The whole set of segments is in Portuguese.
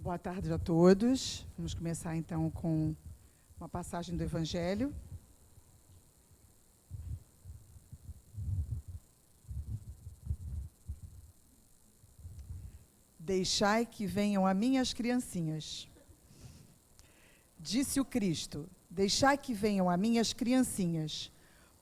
Boa tarde a todos. Vamos começar então com uma passagem do Evangelho. Deixai que venham a mim as criancinhas. Disse o Cristo: deixai que venham a mim as criancinhas,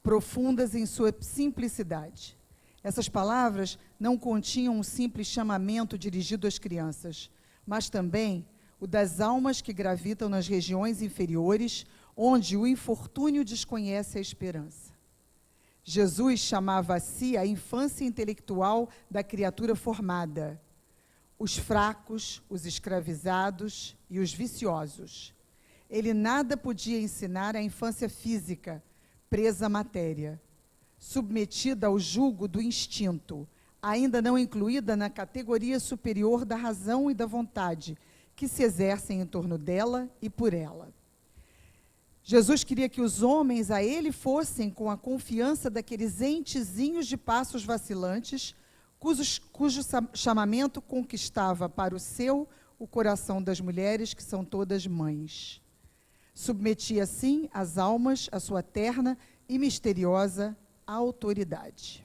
profundas em sua simplicidade. Essas palavras não continham um simples chamamento dirigido às crianças, mas também o das almas que gravitam nas regiões inferiores, onde o infortúnio desconhece a esperança. Jesus chamava a si a infância intelectual da criatura formada, os fracos, os escravizados e os viciosos. Ele nada podia ensinar à infância física, presa à matéria, submetida ao jugo do instinto, ainda não incluída na categoria superior da razão e da vontade, que se exercem em torno dela e por ela. Jesus queria que os homens a ele fossem com a confiança daqueles entezinhos de passos vacilantes, cujo chamamento conquistava para o seu o coração das mulheres, que são todas mães. Submetia, assim, as almas à sua terna e misteriosa autoridade.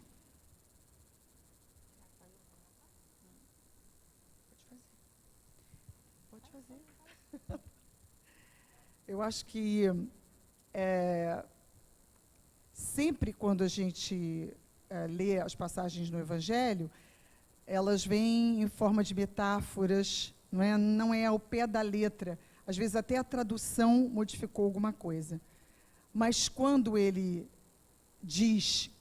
Eu acho que sempre quando a gente lê as passagens no Evangelho, elas vêm em forma de metáforas, não é ao pé da letra. Às vezes até a tradução modificou alguma coisa. Mas quando ele diz,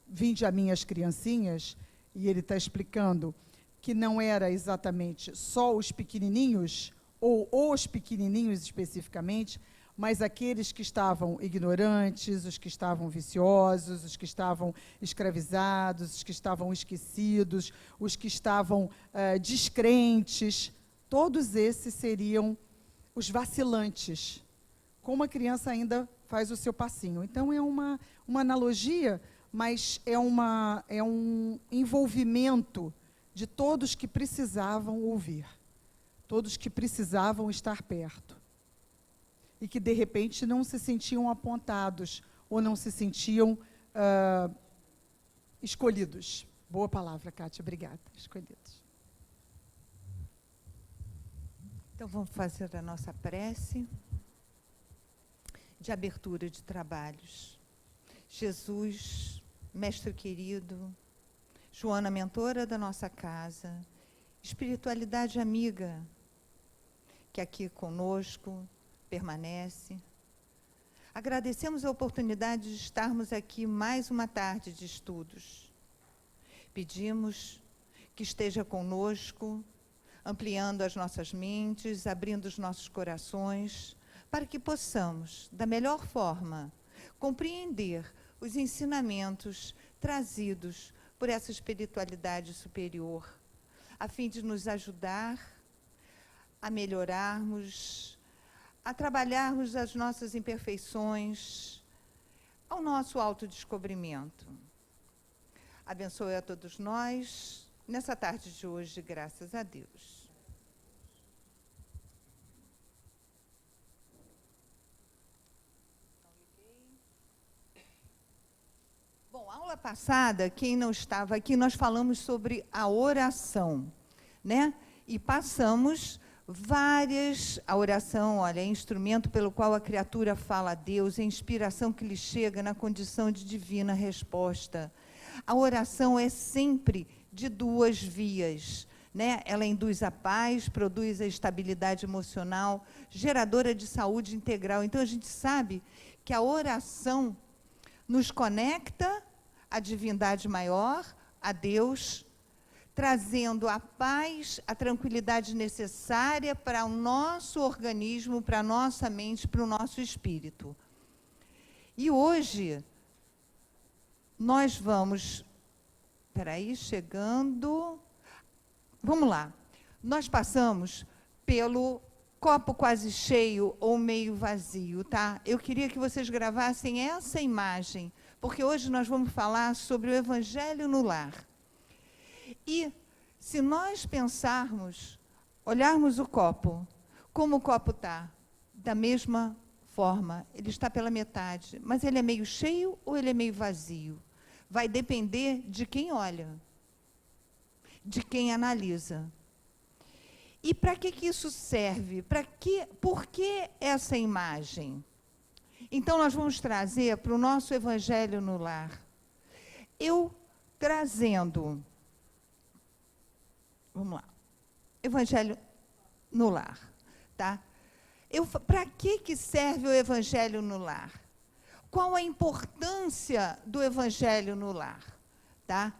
vinde a mim as criancinhas, e ele está explicando que não era exatamente só os pequenininhos, ou os pequenininhos especificamente, mas aqueles que estavam ignorantes, os que estavam viciosos, os que estavam escravizados, os que estavam esquecidos, os que estavam descrentes, todos esses seriam os vacilantes, como a criança ainda faz o seu passinho. Então, é uma analogia, mas é um envolvimento de todos que precisavam ouvir, todos que precisavam estar perto, e que, de repente, não se sentiam apontados, ou não se sentiam escolhidos. Boa palavra, Kátia, obrigada. Escolhidos. Então, vamos fazer a nossa prece de abertura de trabalhos. Jesus, mestre querido, Joana, mentora da nossa casa, espiritualidade amiga, que aqui conosco permanece. Agradecemos a oportunidade de estarmos aqui mais uma tarde de estudos. Pedimos que esteja conosco, ampliando as nossas mentes, abrindo os nossos corações, para que possamos, da melhor forma, compreender os ensinamentos trazidos por essa espiritualidade superior, a fim de nos ajudar a melhorarmos, a trabalharmos as nossas imperfeições, ao nosso autodescobrimento. Abençoe a todos nós, nessa tarde de hoje, graças a Deus. Bom, aula passada, quem não estava aqui, nós falamos sobre a oração, né? E passamos a oração, olha, é instrumento pelo qual a criatura fala a Deus, é inspiração que lhe chega na condição de divina resposta. A oração é sempre de duas vias, né? Ela induz a paz, produz a estabilidade emocional, geradora de saúde integral. Então, a gente sabe que a oração nos conecta à divindade maior, a Deus, trazendo a paz, a tranquilidade necessária para o nosso organismo, para a nossa mente, para o nosso espírito. E hoje, nós vamos... chegando... Vamos lá. Nós passamos pelo copo quase cheio ou meio vazio, tá? Eu queria que vocês gravassem essa imagem, porque hoje nós vamos falar sobre o Evangelho no lar. E, se nós pensarmos olharmos o copo, como o copo está? Da mesma forma, ele está pela metade, mas ele é meio cheio ou ele é meio vazio? Vai depender de quem olha, de quem analisa. E para que isso serve? Por que essa imagem? Então, nós vamos trazer para o nosso Evangelho no Lar. Eu trazendo, vamos lá, Evangelho no Lar, tá? Para que serve o Evangelho no Lar? Qual a importância do Evangelho no Lar? Tá?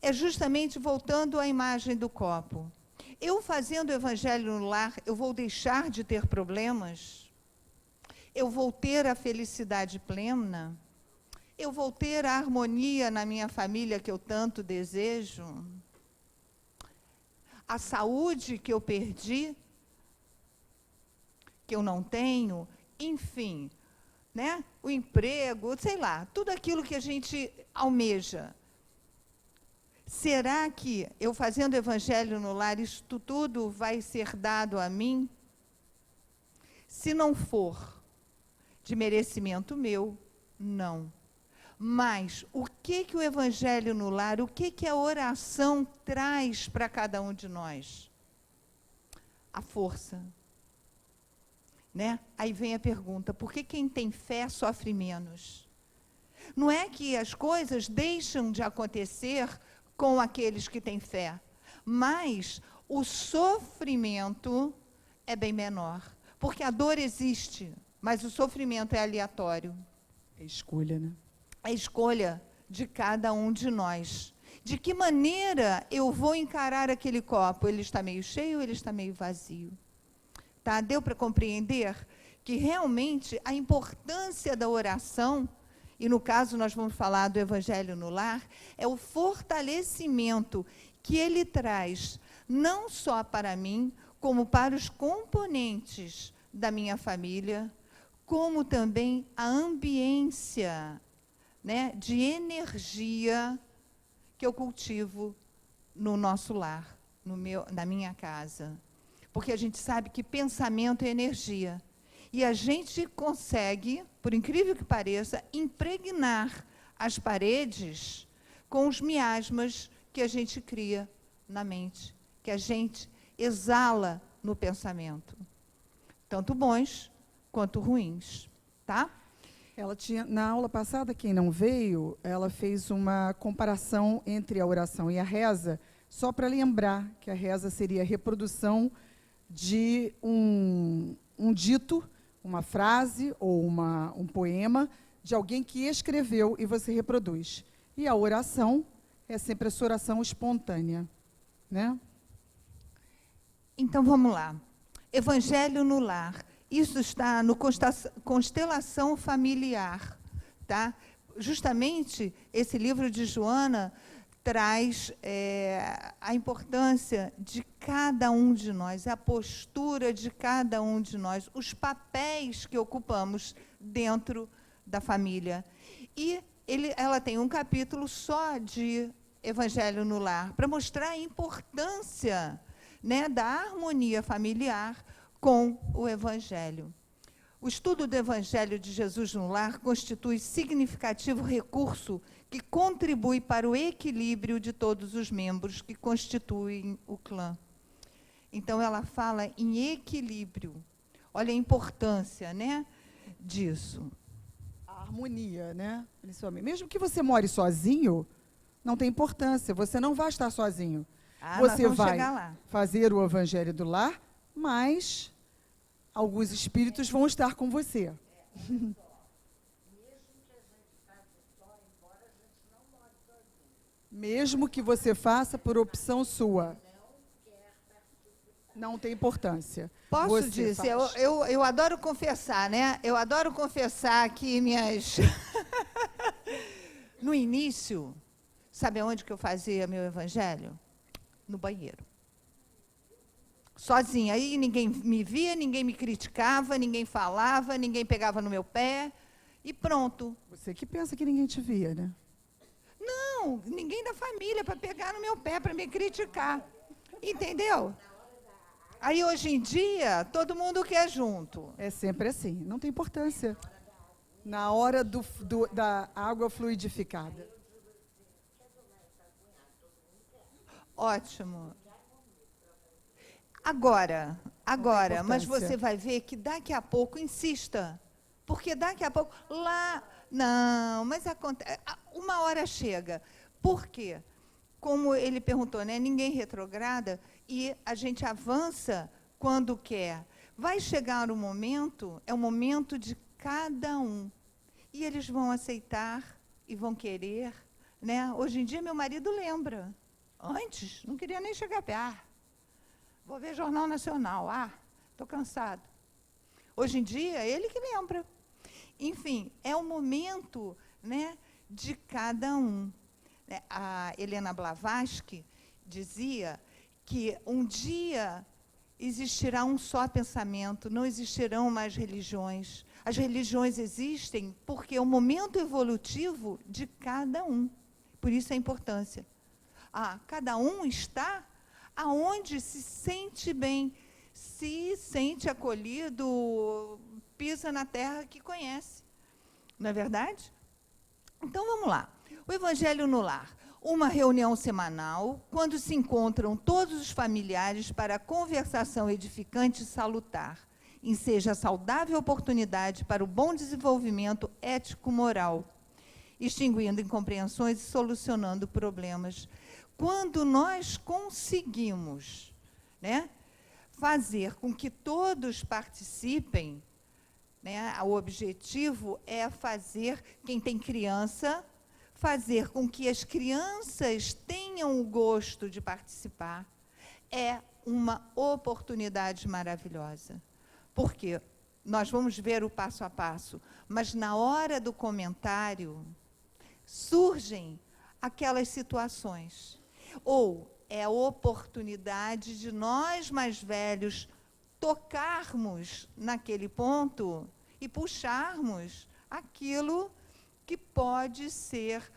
É justamente voltando à imagem do copo. Eu fazendo o Evangelho no Lar, eu vou deixar de ter problemas? Eu vou ter a felicidade plena? Eu vou ter a harmonia na minha família que eu tanto desejo? A saúde que eu perdi, que eu não tenho, enfim, né? O emprego, sei lá, tudo aquilo que a gente almeja. Será que eu fazendo Evangelho no Lar, isto tudo vai ser dado a mim? Se não for de merecimento meu, não. Mas o que o Evangelho no Lar, o que a oração traz para cada um de nós? A força. Né? Aí vem a pergunta, por que quem tem fé sofre menos? Não é que as coisas deixam de acontecer com aqueles que têm fé, mas o sofrimento é bem menor, porque a dor existe, mas o sofrimento é aleatório. É escolha, né? É escolha de cada um de nós. De que maneira eu vou encarar aquele copo? Ele está meio cheio ou ele está meio vazio? Tá? Deu para compreender que realmente a importância da oração, e no caso nós vamos falar do Evangelho no Lar, é o fortalecimento que ele traz, não só para mim, como para os componentes da minha família, como também a ambiência, né, de energia que eu cultivo no nosso lar, na minha casa. Porque a gente sabe que pensamento é energia. E a gente consegue, por incrível que pareça, impregnar as paredes com os miasmas que a gente cria na mente, que a gente exala no pensamento. Tanto bons quanto ruins, tá? Ela tinha, na aula passada, quem não veio, ela fez uma comparação entre a oração e a reza, só para lembrar que a reza seria a reprodução de um dito, uma frase ou um poema de alguém que escreveu e você reproduz. E a oração é sempre essa oração espontânea, né? Então, vamos lá. Evangelho no Lar. Isso está no Constelação Familiar, tá? Justamente, esse livro de Joana traz a importância de cada um de nós, a postura de cada um de nós, os papéis que ocupamos dentro da família. E ela tem um capítulo só de Evangelho no Lar, para mostrar a importância, né, da harmonia familiar com o Evangelho. O estudo do Evangelho de Jesus no Lar constitui significativo recurso que contribui para o equilíbrio de todos os membros que constituem o clã. Então, ela fala em equilíbrio. Olha a importância, né, disso. A harmonia, né? Mesmo que você more sozinho, não tem importância, você não vai estar sozinho. Você vai fazer o Evangelho do Lar, mas alguns espíritos vão estar com você. Mesmo que você faça por opção sua. Não tem importância. Posso dizer, eu adoro confessar, né? Eu adoro confessar que minhas... No início, sabe onde que eu fazia meu evangelho? No banheiro. Sozinha. Aí ninguém me via, ninguém me criticava, ninguém falava, ninguém pegava no meu pé e pronto. Você que pensa que ninguém te via, né? Não, ninguém da família para pegar no meu pé, para me criticar. Entendeu? Aí, hoje em dia, todo mundo quer junto. É sempre assim, não tem importância. Na hora da água fluidificada. Ótimo. Agora, mas você vai ver que daqui a pouco insista. Porque daqui a pouco, lá... Não, mas acontece... Uma hora chega. Por quê? Como ele perguntou, né? Ninguém retrograda e a gente avança quando quer. Vai chegar um momento, é o momento de cada um. E eles vão aceitar e vão querer, né? Hoje em dia, meu marido lembra. Antes, não queria nem chegar perto. Vou ver Jornal Nacional. Estou cansado. Hoje em dia, ele que lembra. Enfim, é o momento, né, de cada um. A Helena Blavatsky dizia que um dia existirá um só pensamento, não existirão mais religiões. As religiões existem porque é o momento evolutivo de cada um. Por isso a importância. Cada um está aonde se sente bem, se sente acolhido, pisa na terra que conhece. Não é verdade? Então, vamos lá. O Evangelho no Lar. Uma reunião semanal, quando se encontram todos os familiares para a conversação edificante e salutar, enseja saudável oportunidade para o bom desenvolvimento ético-moral, extinguindo incompreensões e solucionando problemas. Quando nós conseguimos, né, fazer com que todos participem, né, o objetivo é fazer, quem tem criança, fazer com que as crianças tenham o gosto de participar, é uma oportunidade maravilhosa. Por quê? Nós vamos ver o passo a passo, mas na hora do comentário surgem aquelas situações. Ou é a oportunidade de nós mais velhos tocarmos naquele ponto e puxarmos aquilo que pode ser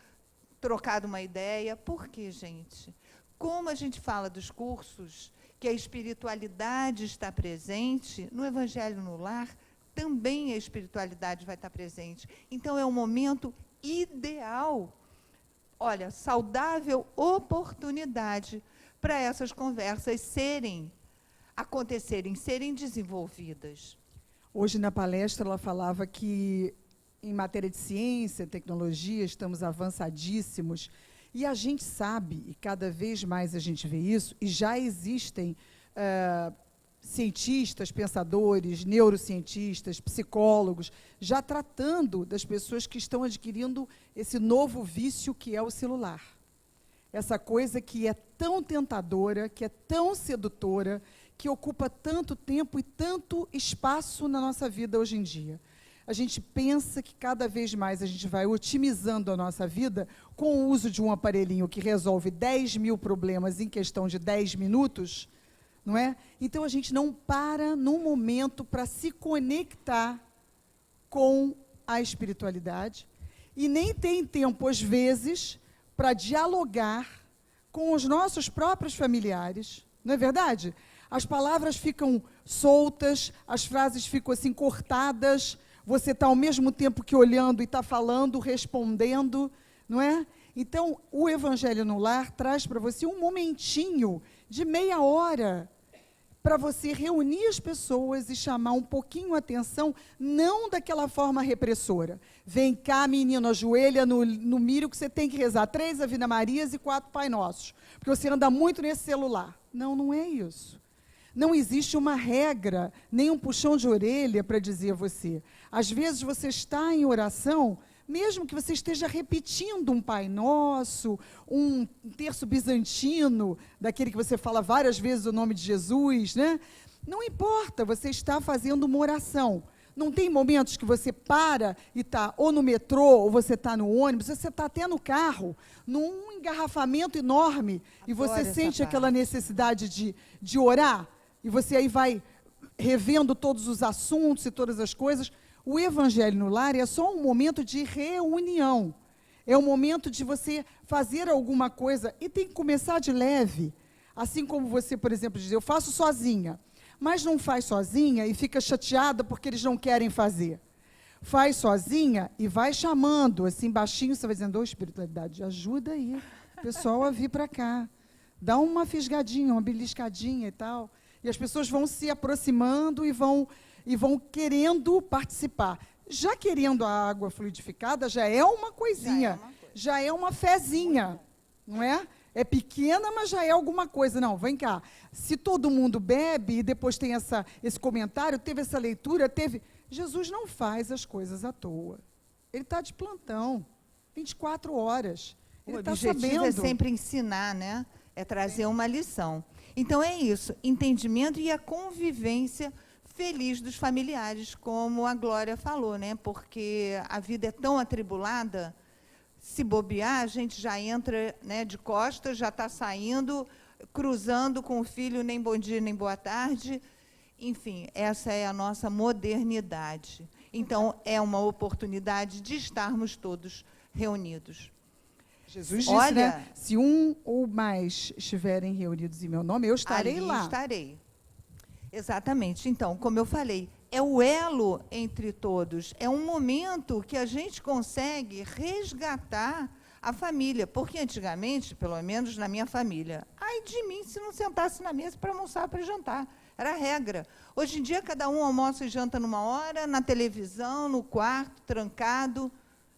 trocado uma ideia. Por quê, gente? Como a gente fala dos cursos, que a espiritualidade está presente, no Evangelho no Lar, também a espiritualidade vai estar presente. Então, é um momento ideal. Olha, saudável oportunidade para essas conversas acontecerem, serem desenvolvidas. Hoje, na palestra, ela falava que, em matéria de ciência, tecnologia, estamos avançadíssimos. E a gente sabe, e cada vez mais a gente vê isso, e já existem cientistas, pensadores, neurocientistas, psicólogos, já tratando das pessoas que estão adquirindo esse novo vício que é o celular. Essa coisa que é tão tentadora, que é tão sedutora, que ocupa tanto tempo e tanto espaço na nossa vida hoje em dia. A gente pensa que cada vez mais a gente vai otimizando a nossa vida com o uso de um aparelhinho que resolve 10 mil problemas em questão de 10 minutos, não é? Então, a gente não para num momento para se conectar com a espiritualidade e nem tem tempo, às vezes, para dialogar com os nossos próprios familiares, não é verdade? As palavras ficam soltas, as frases ficam assim cortadas, você está ao mesmo tempo que olhando e está falando, respondendo, não é? Então, o Evangelho no Lar traz para você um momentinho de meia hora para você reunir as pessoas e chamar um pouquinho a atenção, não daquela forma repressora. Vem cá, menino, ajoelha no milho que você tem que rezar 3 Ave Marias e 4 Pai Nossos, porque você anda muito nesse celular. Não, não é isso. Não existe uma regra, nem um puxão de orelha para dizer a você. Às vezes você está em oração, mesmo que você esteja repetindo um Pai Nosso, um terço bizantino, daquele que você fala várias vezes o nome de Jesus, né? Não importa, você está fazendo uma oração. Não tem momentos que você para e está ou no metrô, ou você está no ônibus, você está até no carro, num engarrafamento enorme, e você sente aquela necessidade de orar, e você aí vai revendo todos os assuntos e todas as coisas. O Evangelho no Lar é só um momento de reunião. É um momento de você fazer alguma coisa, e tem que começar de leve. Assim como você, por exemplo, diz, eu faço sozinha. mas não faz sozinha e fica chateada porque eles não querem fazer. Faz sozinha e vai chamando, assim, baixinho, você vai dizendo, ô, espiritualidade, ajuda aí o pessoal a vir para cá. Dá uma fisgadinha, uma beliscadinha e tal. E as pessoas vão se aproximando e vão querendo participar. Já querendo a água fluidificada, já é uma coisinha, já é uma fezinha, não é? É pequena, mas já é alguma coisa. Não, vem cá. Se todo mundo bebe e depois tem esse comentário, teve essa leitura, teve... Jesus não faz as coisas à toa. Ele está de plantão, 24 horas. Ele está sabendo. O objetivo é sempre ensinar, né? É trazer uma lição. Então, é isso, entendimento e a convivência feliz dos familiares, como a Glória falou, né? Porque a vida é tão atribulada, se bobear, a gente já entra, né, de costas, já está saindo, cruzando com o filho, nem bom dia, nem boa tarde. Enfim, essa é a nossa modernidade. Então, é uma oportunidade de estarmos todos reunidos. Jesus disse, né? Se um ou mais estiverem reunidos em meu nome, eu estarei lá. Estarei. Exatamente. Então, como eu falei, é o elo entre todos. É um momento que a gente consegue resgatar a família. Porque antigamente, pelo menos na minha família, ai de mim se não sentasse na mesa para almoçar, para jantar. Era a regra. Hoje em dia, cada um almoça e janta numa hora, na televisão, no quarto, trancado,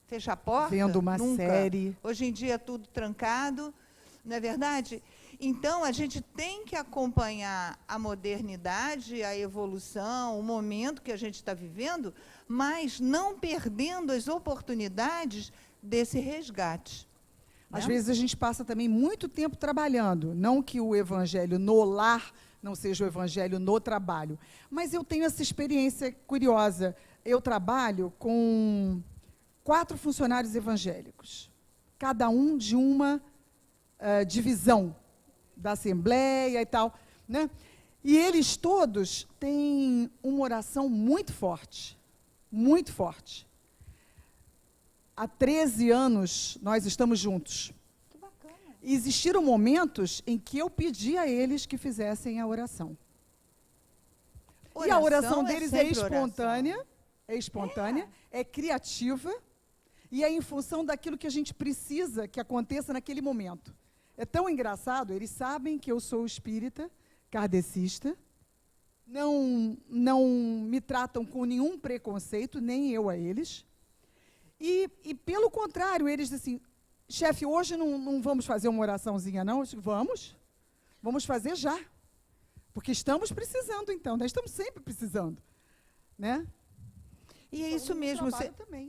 fecha a porta. Vendo uma série. Hoje em dia é tudo trancado, não é verdade? Então, a gente tem que acompanhar a modernidade, a evolução, o momento que a gente está vivendo, mas não perdendo as oportunidades desse resgate. Às vezes a gente passa também muito tempo trabalhando. Não que o evangelho no lar não seja o evangelho no trabalho. Mas eu tenho essa experiência curiosa. Eu trabalho com 4 funcionários evangélicos, cada um de uma divisão da Assembleia e tal, né? E eles todos têm uma oração muito forte, muito forte. Há 13 anos nós estamos juntos. Que bacana. E existiram momentos em que eu pedi a eles que fizessem a oração. E a oração deles é espontânea, é criativa, e é em função daquilo que a gente precisa que aconteça naquele momento. É tão engraçado, eles sabem que eu sou espírita, kardecista, não me tratam com nenhum preconceito, nem eu a eles. E pelo contrário, eles dizem assim, chefe, hoje não vamos fazer uma oraçãozinha, não? Eu digo, vamos fazer já. Porque estamos precisando, então, nós estamos sempre precisando, né? E é isso mesmo,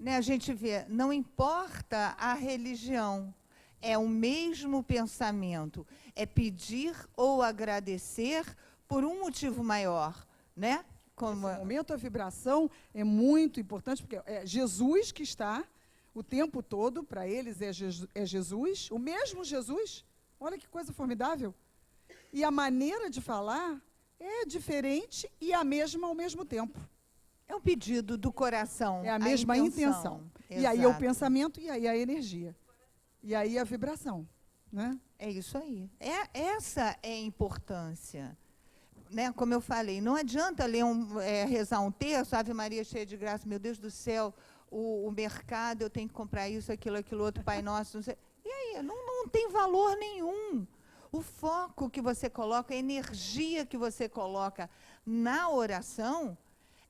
né, a gente vê, não importa a religião, é o mesmo pensamento, é pedir ou agradecer por um motivo maior, né? Como nesse momento a vibração é muito importante, porque é Jesus que está o tempo todo, para eles é Jesus, o mesmo Jesus, olha que coisa formidável. E a maneira de falar é diferente e a mesma ao mesmo tempo. É um pedido do coração. É a mesma intenção. E aí é o pensamento, e aí a energia. E aí a vibração, né? É isso aí. Essa é a importância. Né? Como eu falei, não adianta rezar um terço, Ave Maria cheia de graça, meu Deus do céu, o mercado, eu tenho que comprar isso, aquilo outro, Pai Nosso, não sei. E aí, não tem valor nenhum. O foco que você coloca, a energia que você coloca na oração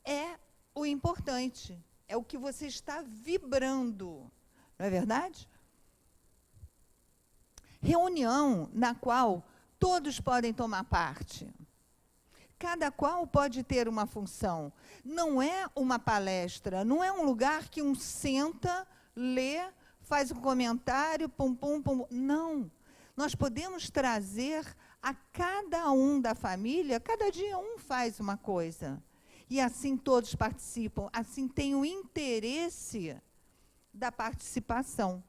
é o importante, é o que você está vibrando, não é verdade? Reunião na qual todos podem tomar parte. Cada qual pode ter uma função. Não é uma palestra, não é um lugar que um senta, lê, faz um comentário, pum, pum, pum. Não. Nós podemos trazer a cada um da família, cada dia um faz uma coisa. E assim todos participam, assim tem o interesse da participação,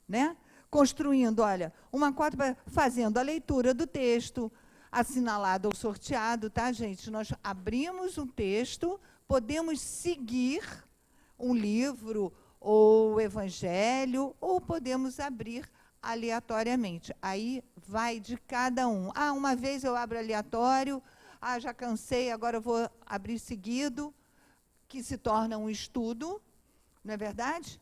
né? Construindo, olha, uma cota, fazendo a leitura do texto, assinalado ou sorteado, tá, gente? Nós abrimos um texto, podemos seguir um livro ou o evangelho, ou podemos abrir aleatoriamente. Aí vai de cada um. Uma vez eu abro aleatório, ah, já cansei, agora eu vou abrir seguido, que se torna um estudo, não é verdade?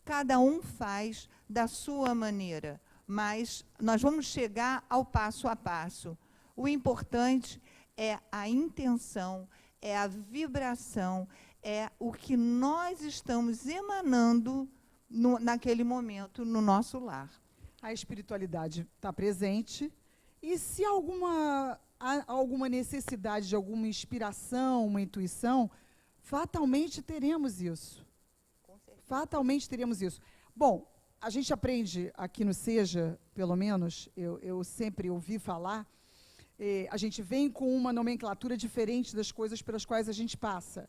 Cada um faz da sua maneira, mas nós vamos chegar ao passo a passo. O importante é a intenção, é a vibração, é o que nós estamos emanando naquele momento no nosso lar. A espiritualidade está presente. E se há alguma necessidade de alguma inspiração, uma intuição, fatalmente teremos isso. Fatalmente teremos isso. Bom, a gente aprende aqui no Seja, pelo menos, eu sempre ouvi falar, a gente vem com uma nomenclatura diferente das coisas pelas quais a gente passa.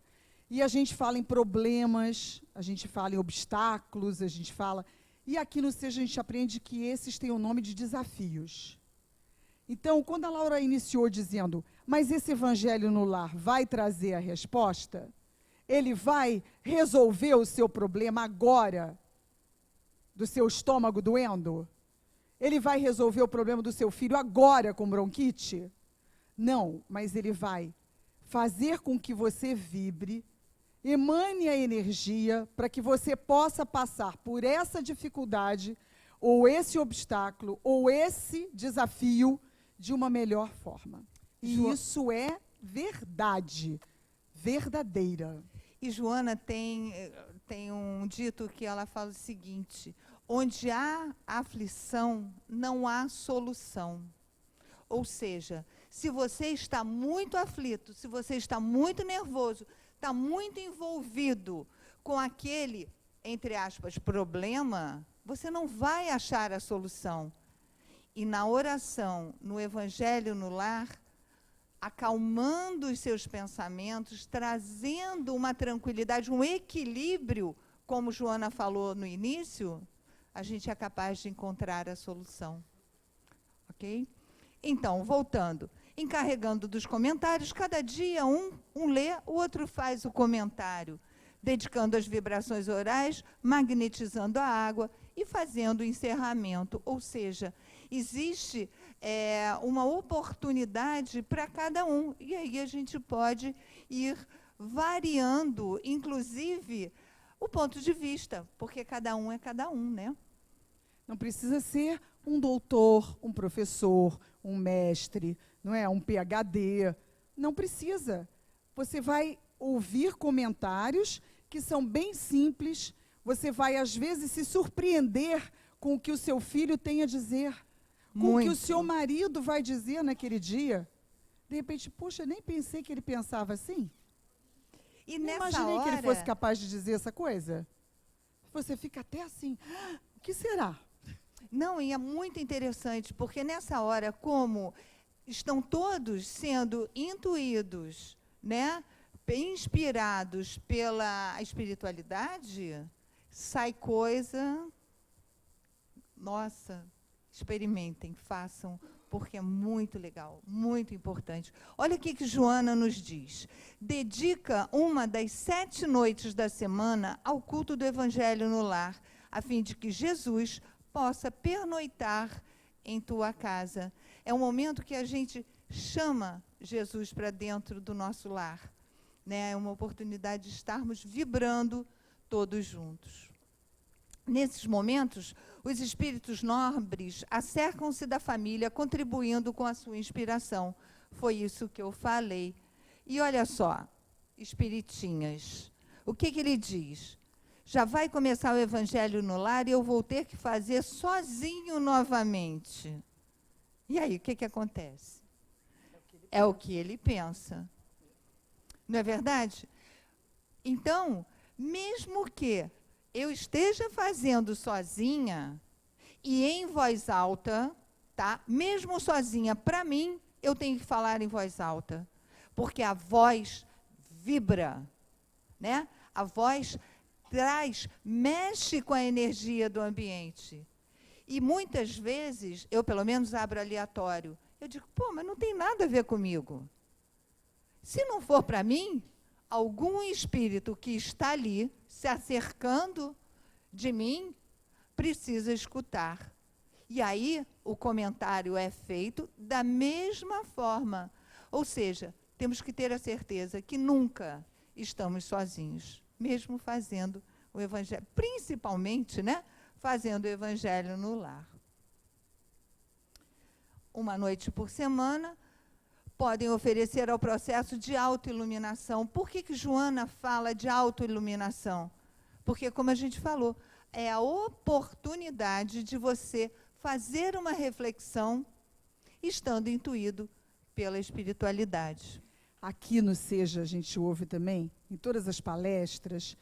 E a gente fala em problemas, a gente fala em obstáculos, a gente fala... E aqui no Seja a gente aprende que esses têm o nome de desafios. Então, quando a Laura iniciou dizendo, mas esse evangelho no lar vai trazer a resposta? Ele vai resolver o seu problema agora, do seu estômago doendo? Ele vai resolver o problema do seu filho agora com bronquite? Não, mas ele vai fazer com que você vibre, emane a energia para que você possa passar por essa dificuldade, ou esse obstáculo, ou esse desafio de uma melhor forma. E isso é verdade, verdadeira. E Joana tem um dito que ela fala o seguinte: onde há aflição, não há solução. Ou seja, se você está muito aflito, se você está muito nervoso, está muito envolvido com aquele, entre aspas, problema, você não vai achar a solução. E na oração, no Evangelho no lar, acalmando os seus pensamentos, trazendo uma tranquilidade, um equilíbrio, como Joana falou no início, a gente é capaz de encontrar a solução. Ok? Então, voltando, encarregando dos comentários, cada dia um lê, o outro faz o comentário, dedicando as vibrações orais, magnetizando a água e fazendo o encerramento. Ou seja, existe uma oportunidade para cada um. E aí a gente pode ir variando, inclusive, o ponto de vista, porque cada um é cada um, né? Não precisa ser um doutor, um professor, um mestre, não é? Um PhD. Não precisa. Você vai ouvir comentários que são bem simples. Você vai, às vezes, se surpreender com o que o seu filho tem a dizer, com o que o seu marido vai dizer naquele dia. De repente, poxa, nem pensei que ele pensava assim. E não imaginei que ele fosse capaz de dizer essa coisa. Você fica até assim, o que será? Não, e é muito interessante, porque nessa hora, como estão todos sendo intuídos, né, inspirados pela espiritualidade, sai coisa... Nossa, experimentem, façam, porque é muito legal, muito importante. Olha o que Joana nos diz. Dedica uma das 7 noites da semana ao culto do Evangelho no lar, a fim de que Jesus possa pernoitar em tua casa. É um momento que a gente chama Jesus para dentro do nosso lar, né? É uma oportunidade de estarmos vibrando todos juntos. Nesses momentos, os espíritos nobres acercam-se da família, contribuindo com a sua inspiração. Foi isso que eu falei. E olha só, espiritinhas, o que ele diz? Já vai começar o Evangelho no lar e eu vou ter que fazer sozinho novamente. E aí, o que acontece? É o que ele pensa. Não é verdade? Então, mesmo que eu esteja fazendo sozinha e em voz alta, tá? Mesmo sozinha, para mim, eu tenho que falar em voz alta, porque a voz vibra, né? A voz mexe com a energia do ambiente. E muitas vezes, eu pelo menos abro aleatório, eu digo, pô, mas não tem nada a ver comigo. Se não for para mim, algum espírito que está ali, se acercando de mim, precisa escutar. E aí, o comentário é feito da mesma forma. Ou seja, temos que ter a certeza que nunca estamos sozinhos, mesmo fazendo o evangelho, principalmente, né, fazendo o evangelho no lar. Uma noite por semana, podem oferecer ao processo de autoiluminação. Por que Joana fala de autoiluminação? Porque, como a gente falou, é a oportunidade de você fazer uma reflexão estando intuído pela espiritualidade. Aqui no Seja, a gente ouve também, em todas as palestras,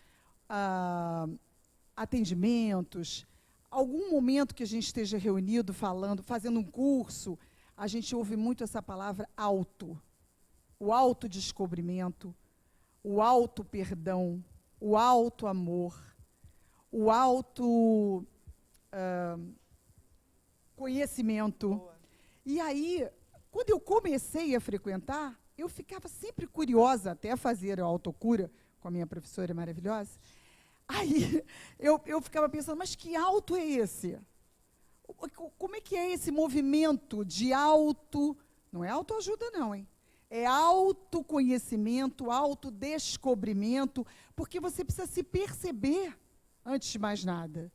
atendimentos, algum momento que a gente esteja reunido, falando, fazendo um curso, a gente ouve muito essa palavra auto. O autodescobrimento, o auto-perdão, o auto-amor, o auto-conhecimento. E aí, quando eu comecei a frequentar, eu ficava sempre curiosa, até fazer a autocura com a minha professora maravilhosa. Aí eu ficava pensando, mas que auto é esse? Como é que é esse movimento de auto... Não é autoajuda não, hein? É autoconhecimento, autodescobrimento, porque você precisa se perceber antes de mais nada.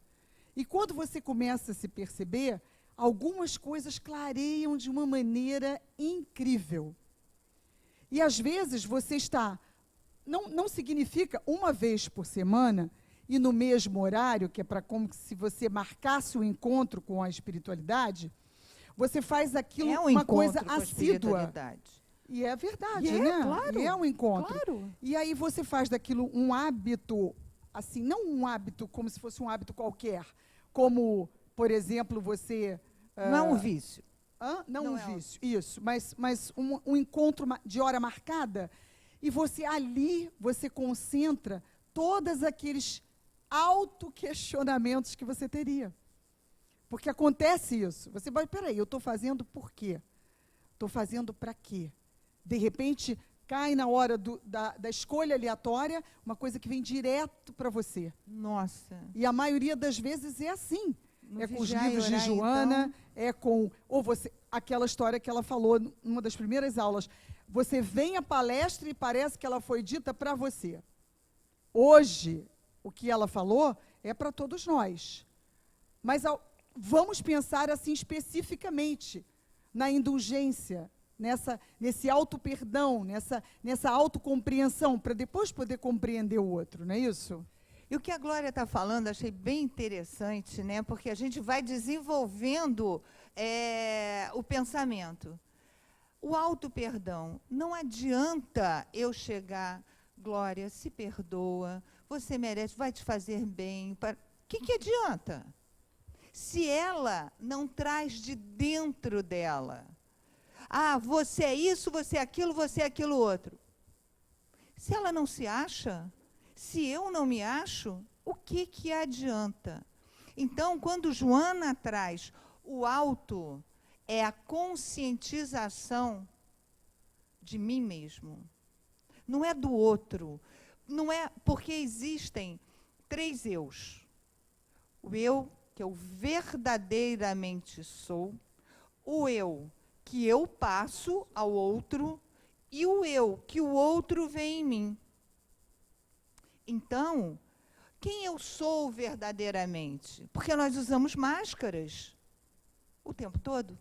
E quando você começa a se perceber, algumas coisas clareiam de uma maneira incrível. E às vezes você está... Não significa uma vez por semana e no mesmo horário, que é para como se você marcasse o encontro com a espiritualidade, você faz aquilo uma coisa assídua. E é verdade, né? Claro, e é um encontro. Claro. E aí você faz daquilo um hábito, assim, não um hábito como se fosse um hábito qualquer, como, por exemplo, você... Não é um vício. Não um vício, isso, mas um encontro de hora marcada, e você ali, você concentra todos aqueles autoquestionamentos que você teria. Porque acontece isso. Você vai, peraí, eu estou fazendo por quê? Estou fazendo para quê? De repente, cai na hora da escolha aleatória, uma coisa que vem direto para você. Nossa. E a maioria das vezes é assim. No é com os vigiar e livros de orar, Joana, então. é com... Ou você, aquela história que ela falou numa das primeiras aulas. Você vem à palestra e parece que ela foi dita para você. Hoje, o que ela falou é para todos nós. Mas vamos pensar assim especificamente na indulgência, nesse auto-perdão, nessa autocompreensão, para depois poder compreender o outro, não é isso? E o que a Glória está falando, achei bem interessante, né? Porque a gente vai desenvolvendo o pensamento. O auto-perdão, não adianta eu chegar, Glória, se perdoa, você merece, vai te fazer bem. O que adianta? Se ela não traz de dentro dela, você é isso, você é aquilo outro. Se ela não se acha, se eu não me acho, o que adianta? Então, quando Joana traz o auto, é a conscientização de mim mesmo. Não é do outro. Não é porque existem 3 eus. O eu que eu verdadeiramente sou, o eu que eu passo ao outro e o eu que o outro vê em mim. Então, quem eu sou verdadeiramente? Porque nós usamos máscaras o tempo todo.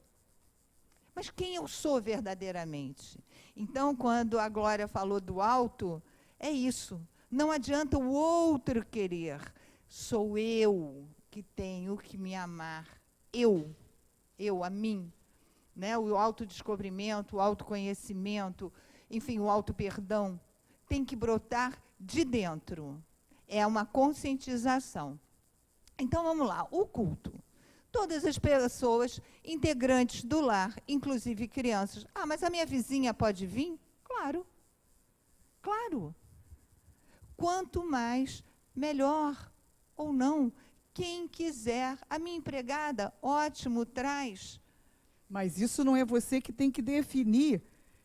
Mas quem eu sou verdadeiramente? Então, quando a Glória falou do alto, é isso. Não adianta o outro querer. Sou eu que tenho que me amar. Eu, a mim. Né? O autodescobrimento, o autoconhecimento, enfim, o auto-perdão, tem que brotar de dentro. É uma conscientização. Então, vamos lá. O culto. Todas as pessoas integrantes do lar, inclusive crianças. Mas a minha vizinha pode vir? Claro. Claro. Quanto mais, melhor. Ou não. Quem quiser. A minha empregada, ótimo, traz. Mas isso não é você que tem que definir.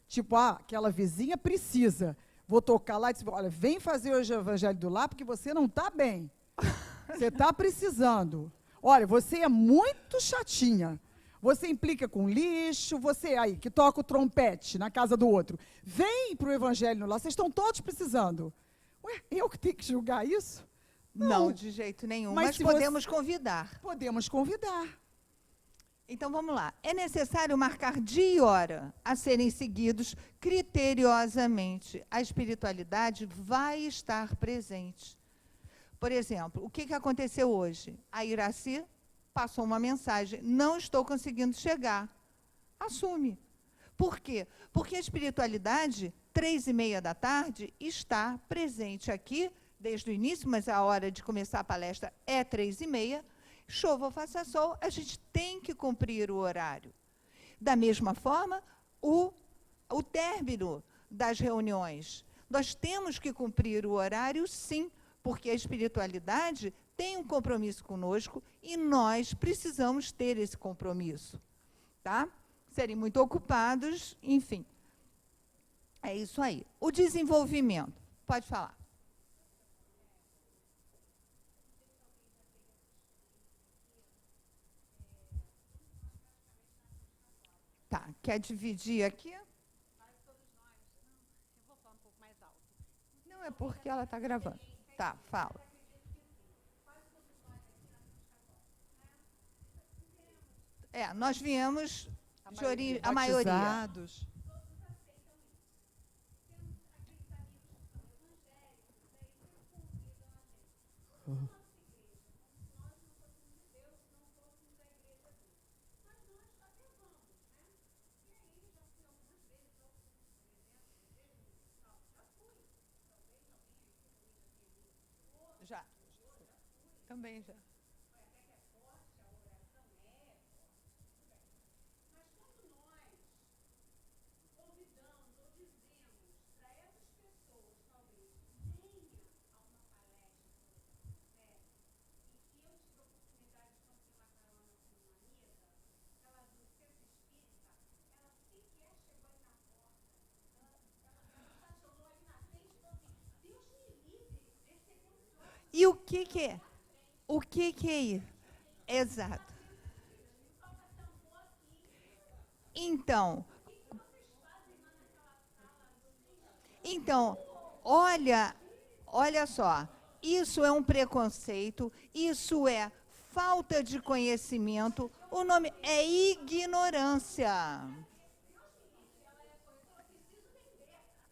Tipo, aquela vizinha precisa. Vou tocar lá e dizer, olha, vem fazer hoje o evangelho do lar, porque você não está bem. Você está precisando. Olha, você é muito chatinha. você implica com lixo, você aí que toca o trompete na casa do outro, vem para o evangelho no lar, vocês estão todos precisando. Ué, eu que tenho que julgar isso? Não, de jeito nenhum. Mas Mas se podemos convidar. Podemos convidar. Então vamos lá. É necessário marcar dia e hora a serem seguidos criteriosamente. A espiritualidade vai estar presente. Por exemplo, o que aconteceu hoje? A Iraci passou uma mensagem: não estou conseguindo chegar. Assume. Por quê? Porque a espiritualidade, 3h30 está presente aqui, desde o início, mas a hora de começar a palestra é 3h30. Chova ou faça sol, a gente tem que cumprir o horário. Da mesma forma, o término das reuniões. Nós temos que cumprir o horário, sim, porque a espiritualidade tem um compromisso conosco e nós precisamos ter esse compromisso. Tá? Serem muito ocupados, enfim. É isso aí. O desenvolvimento. Pode falar. Tá, quer dividir aqui? Eu vou falar um pouco mais alto. Não, é porque ela está gravando. Tá, fala. Nós viemos a maioria. Batizados. Já. Também já. E o que é? O que é isso? Exato. Então, olha só, isso é um preconceito, isso é falta de conhecimento, o nome é ignorância.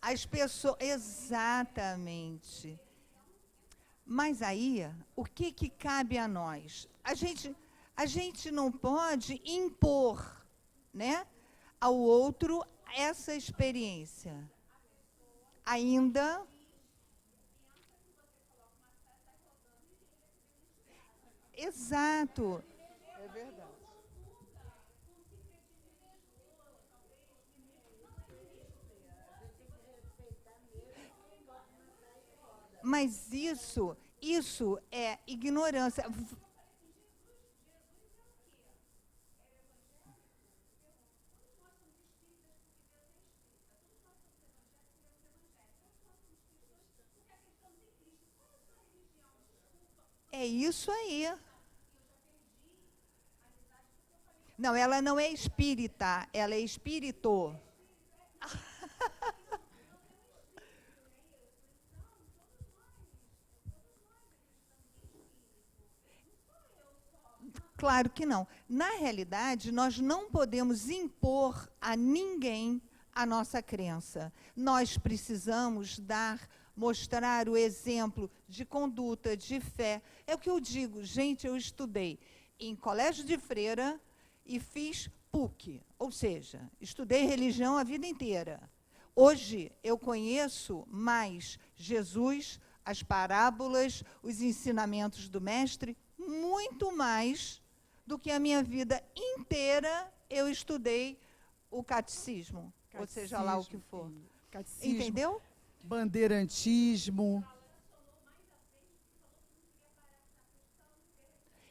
As pessoas, exatamente. Mas aí, o que cabe a nós? A gente não pode impor, né, ao outro essa experiência. Ainda. Exato. É verdade. Mas isso é ignorância. É isso aí. Não, ela não é espírita, ela é espírito. Claro que não. Na realidade, nós não podemos impor a ninguém a nossa crença. Nós precisamos mostrar o exemplo de conduta, de fé. É o que eu digo, gente, eu estudei em colégio de freira e fiz PUC, ou seja, estudei religião a vida inteira. Hoje eu conheço mais Jesus, as parábolas, os ensinamentos do mestre, muito mais do que a minha vida inteira eu estudei o catecismo, ou seja lá o que for. Catecismo, entendeu? Bandeirantismo.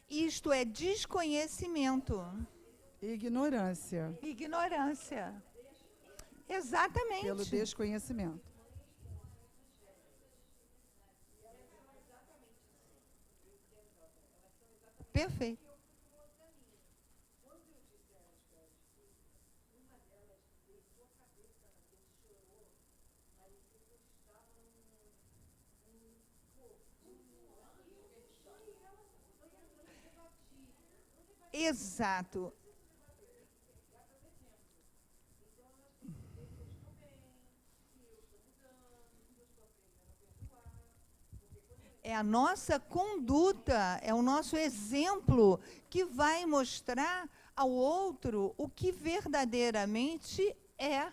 Isto é desconhecimento. Ignorância. Ignorância. Exatamente. Pelo desconhecimento. Perfeito. Exato. É a nossa conduta, é o nosso exemplo que vai mostrar ao outro o que verdadeiramente é,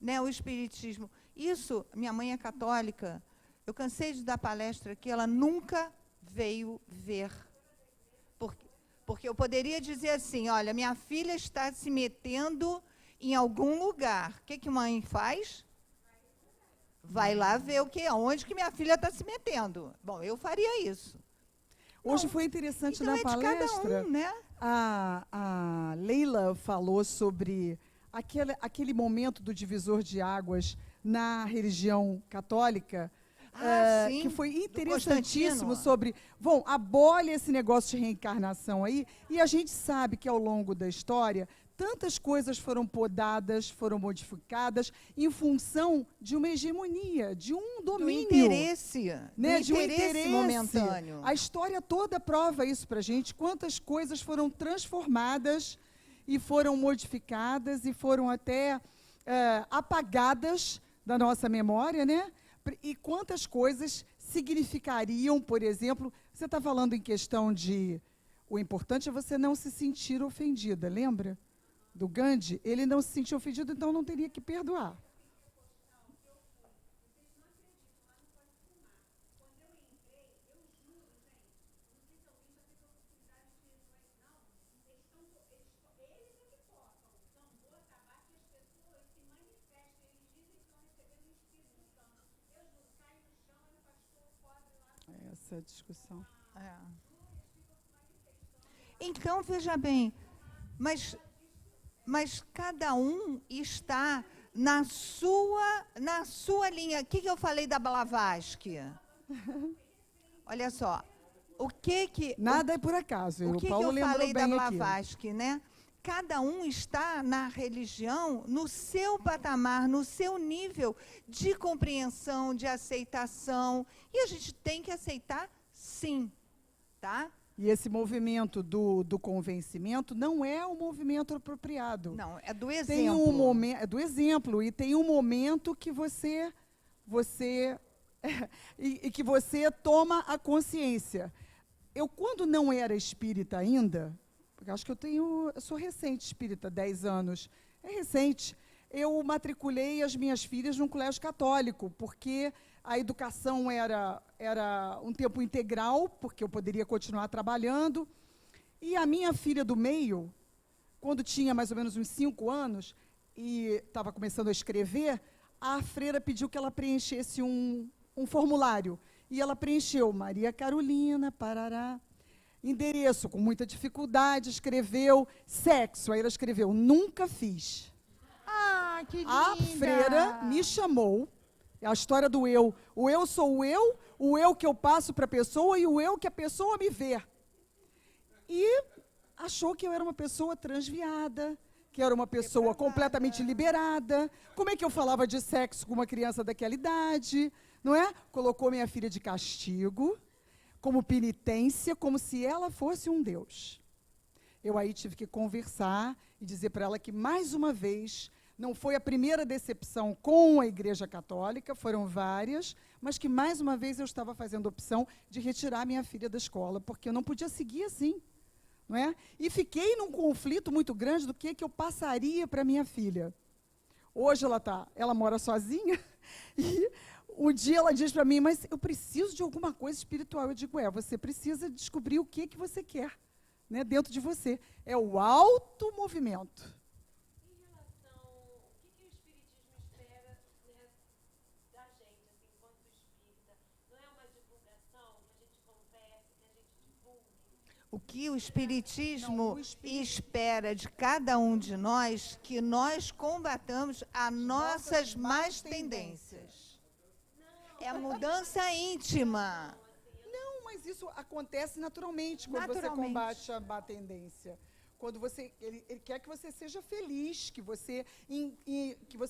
né, o Espiritismo. Isso, minha mãe é católica, eu cansei de dar palestra aqui, ela nunca veio ver. Porque eu poderia dizer assim, olha, minha filha está se metendo em algum lugar. O que mãe faz? Vai lá ver onde que minha filha está se metendo. Bom, eu faria isso. Hoje Não, foi interessante então na palestra. De cada um, né? A Leila falou sobre aquele momento do divisor de águas na religião católica, Sim, que foi do interessantíssimo Constantino. sobre, bom, abole esse negócio de reencarnação aí, e a gente sabe que ao longo da história, tantas coisas foram podadas, foram modificadas em função de uma hegemonia, de um domínio. Do interesse, Né, do de um interesse momentâneo. A história toda prova isso para a gente, quantas coisas foram transformadas e foram modificadas e foram até apagadas da nossa memória, né? E quantas coisas significariam, por exemplo, você está falando em questão de, o importante é você não se sentir ofendida, lembra? Do Gandhi, ele não se sentiu ofendido, então não teria que perdoar. Essa discussão. É. Então, veja bem, mas cada um está na sua linha. O que eu falei da Blavatsky? Olha só, Nada é por acaso. O que Paulo eu falei da bem Blavatsky, né? Cada um está na religião no seu patamar, no seu nível de compreensão, de aceitação. E a gente tem que aceitar, sim, tá? E esse movimento do convencimento não é o movimento apropriado. Não, é do exemplo. Tem um momento, é do exemplo, e tem um momento que você e que você toma a consciência. Eu, quando não era espírita ainda, porque acho que eu sou recente espírita, 10 anos, é recente, eu matriculei as minhas filhas num colégio católico, porque a educação era um tempo integral, porque eu poderia continuar trabalhando, e a minha filha do meio, quando tinha mais ou menos uns 5 anos, e estava começando a escrever, a freira pediu que ela preenchesse um formulário, e ela preencheu, Maria Carolina, parará, endereço, com muita dificuldade, escreveu sexo, aí ela escreveu, nunca fiz. Ah, que linda! A freira me chamou, a história do eu. O eu sou o eu que eu passo para a pessoa e o eu que a pessoa me vê. E achou que eu era uma pessoa transviada, que era uma pessoa completamente liberada. Como é que eu falava de sexo com uma criança daquela idade? Não é? Colocou minha filha de castigo, como penitência, como se ela fosse um Deus. Eu aí tive que conversar e dizer para ela que, mais uma vez, não foi a primeira decepção com a Igreja Católica, foram várias, mas que, mais uma vez, eu estava fazendo a opção de retirar minha filha da escola, porque eu não podia seguir assim. Não é? E fiquei num conflito muito grande do que eu passaria para minha filha. Hoje ela mora sozinha, e um dia ela diz para mim, mas eu preciso de alguma coisa espiritual. Eu digo, você precisa descobrir o que você quer, né, dentro de você. É o automovimento. Em relação, o que o Espiritismo espera, né, da gente, assim, enquanto espírita? Não é uma divulgação, que a gente converse, que a gente divulgue? O que o Espiritismo espera de cada um de nós, que nós combatamos as nossas más tendências. É a mudança íntima. Não, mas isso acontece naturalmente quando você combate a má tendência. Quando ele quer que você seja feliz, que você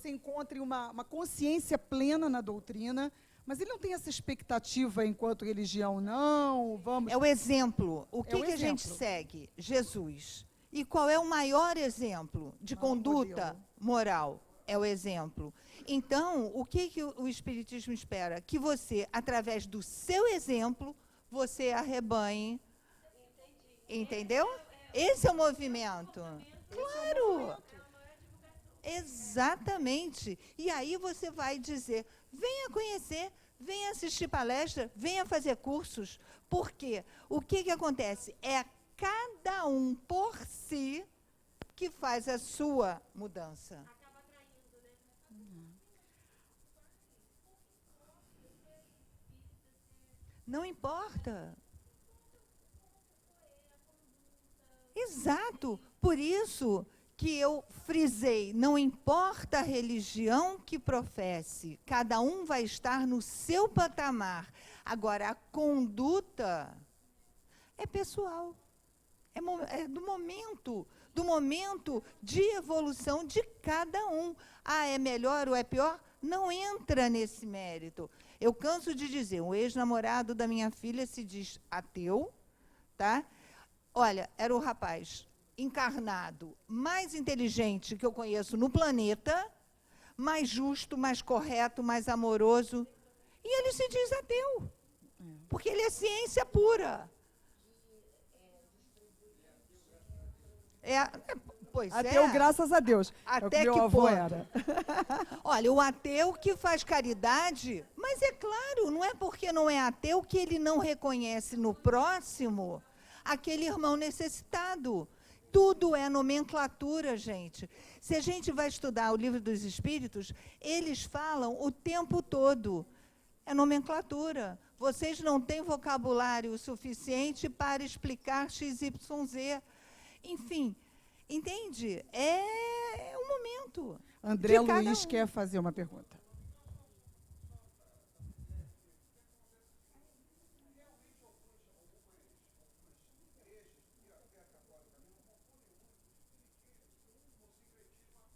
encontre uma consciência plena na doutrina, Mas ele não tem essa expectativa enquanto religião, não, vamos... É o exemplo. O que, o que a gente exemplo. segue? Jesus. E qual é o maior exemplo de Maior conduta modelo. moral? É o exemplo. Então, o que, que o Espiritismo espera? Que você, através do seu exemplo, você arrebanhe. Entendeu? Esse é o movimento. Claro! Exatamente. E aí você vai dizer, venha conhecer, venha assistir palestra, venha fazer cursos. Por quê? O que, que acontece? É cada um por si que faz a sua mudança. Acaba atraindo, né? Não importa. Exato. Por isso que eu frisei, não importa a religião que professe, cada um vai estar no seu patamar. Agora, a conduta é pessoal. É do momento de evolução de cada um. Ah, é melhor ou é pior? Não entra nesse mérito. Eu canso de dizer, o ex-namorado da minha filha se diz ateu, tá? Olha, era o rapaz encarnado mais inteligente que eu conheço no planeta, mais justo, mais correto, mais amoroso. E ele se diz ateu, porque ele é ciência pura. Pois Ateu, graças a Deus. Até é o que que meu avô ponto? era. Olha, o ateu que faz caridade, mas é claro, não é porque não é ateu que ele não reconhece no próximo aquele irmão necessitado. Tudo é nomenclatura, gente. Se a gente vai estudar o Livro dos Espíritos, eles falam o tempo todo. É nomenclatura. Vocês não têm vocabulário suficiente para explicar XYZ. Enfim, entende? É um momento. André de cada Luiz um. quer fazer uma pergunta.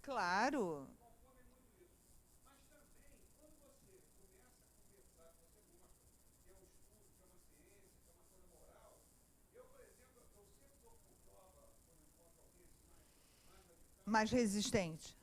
Claro. Mais resistente.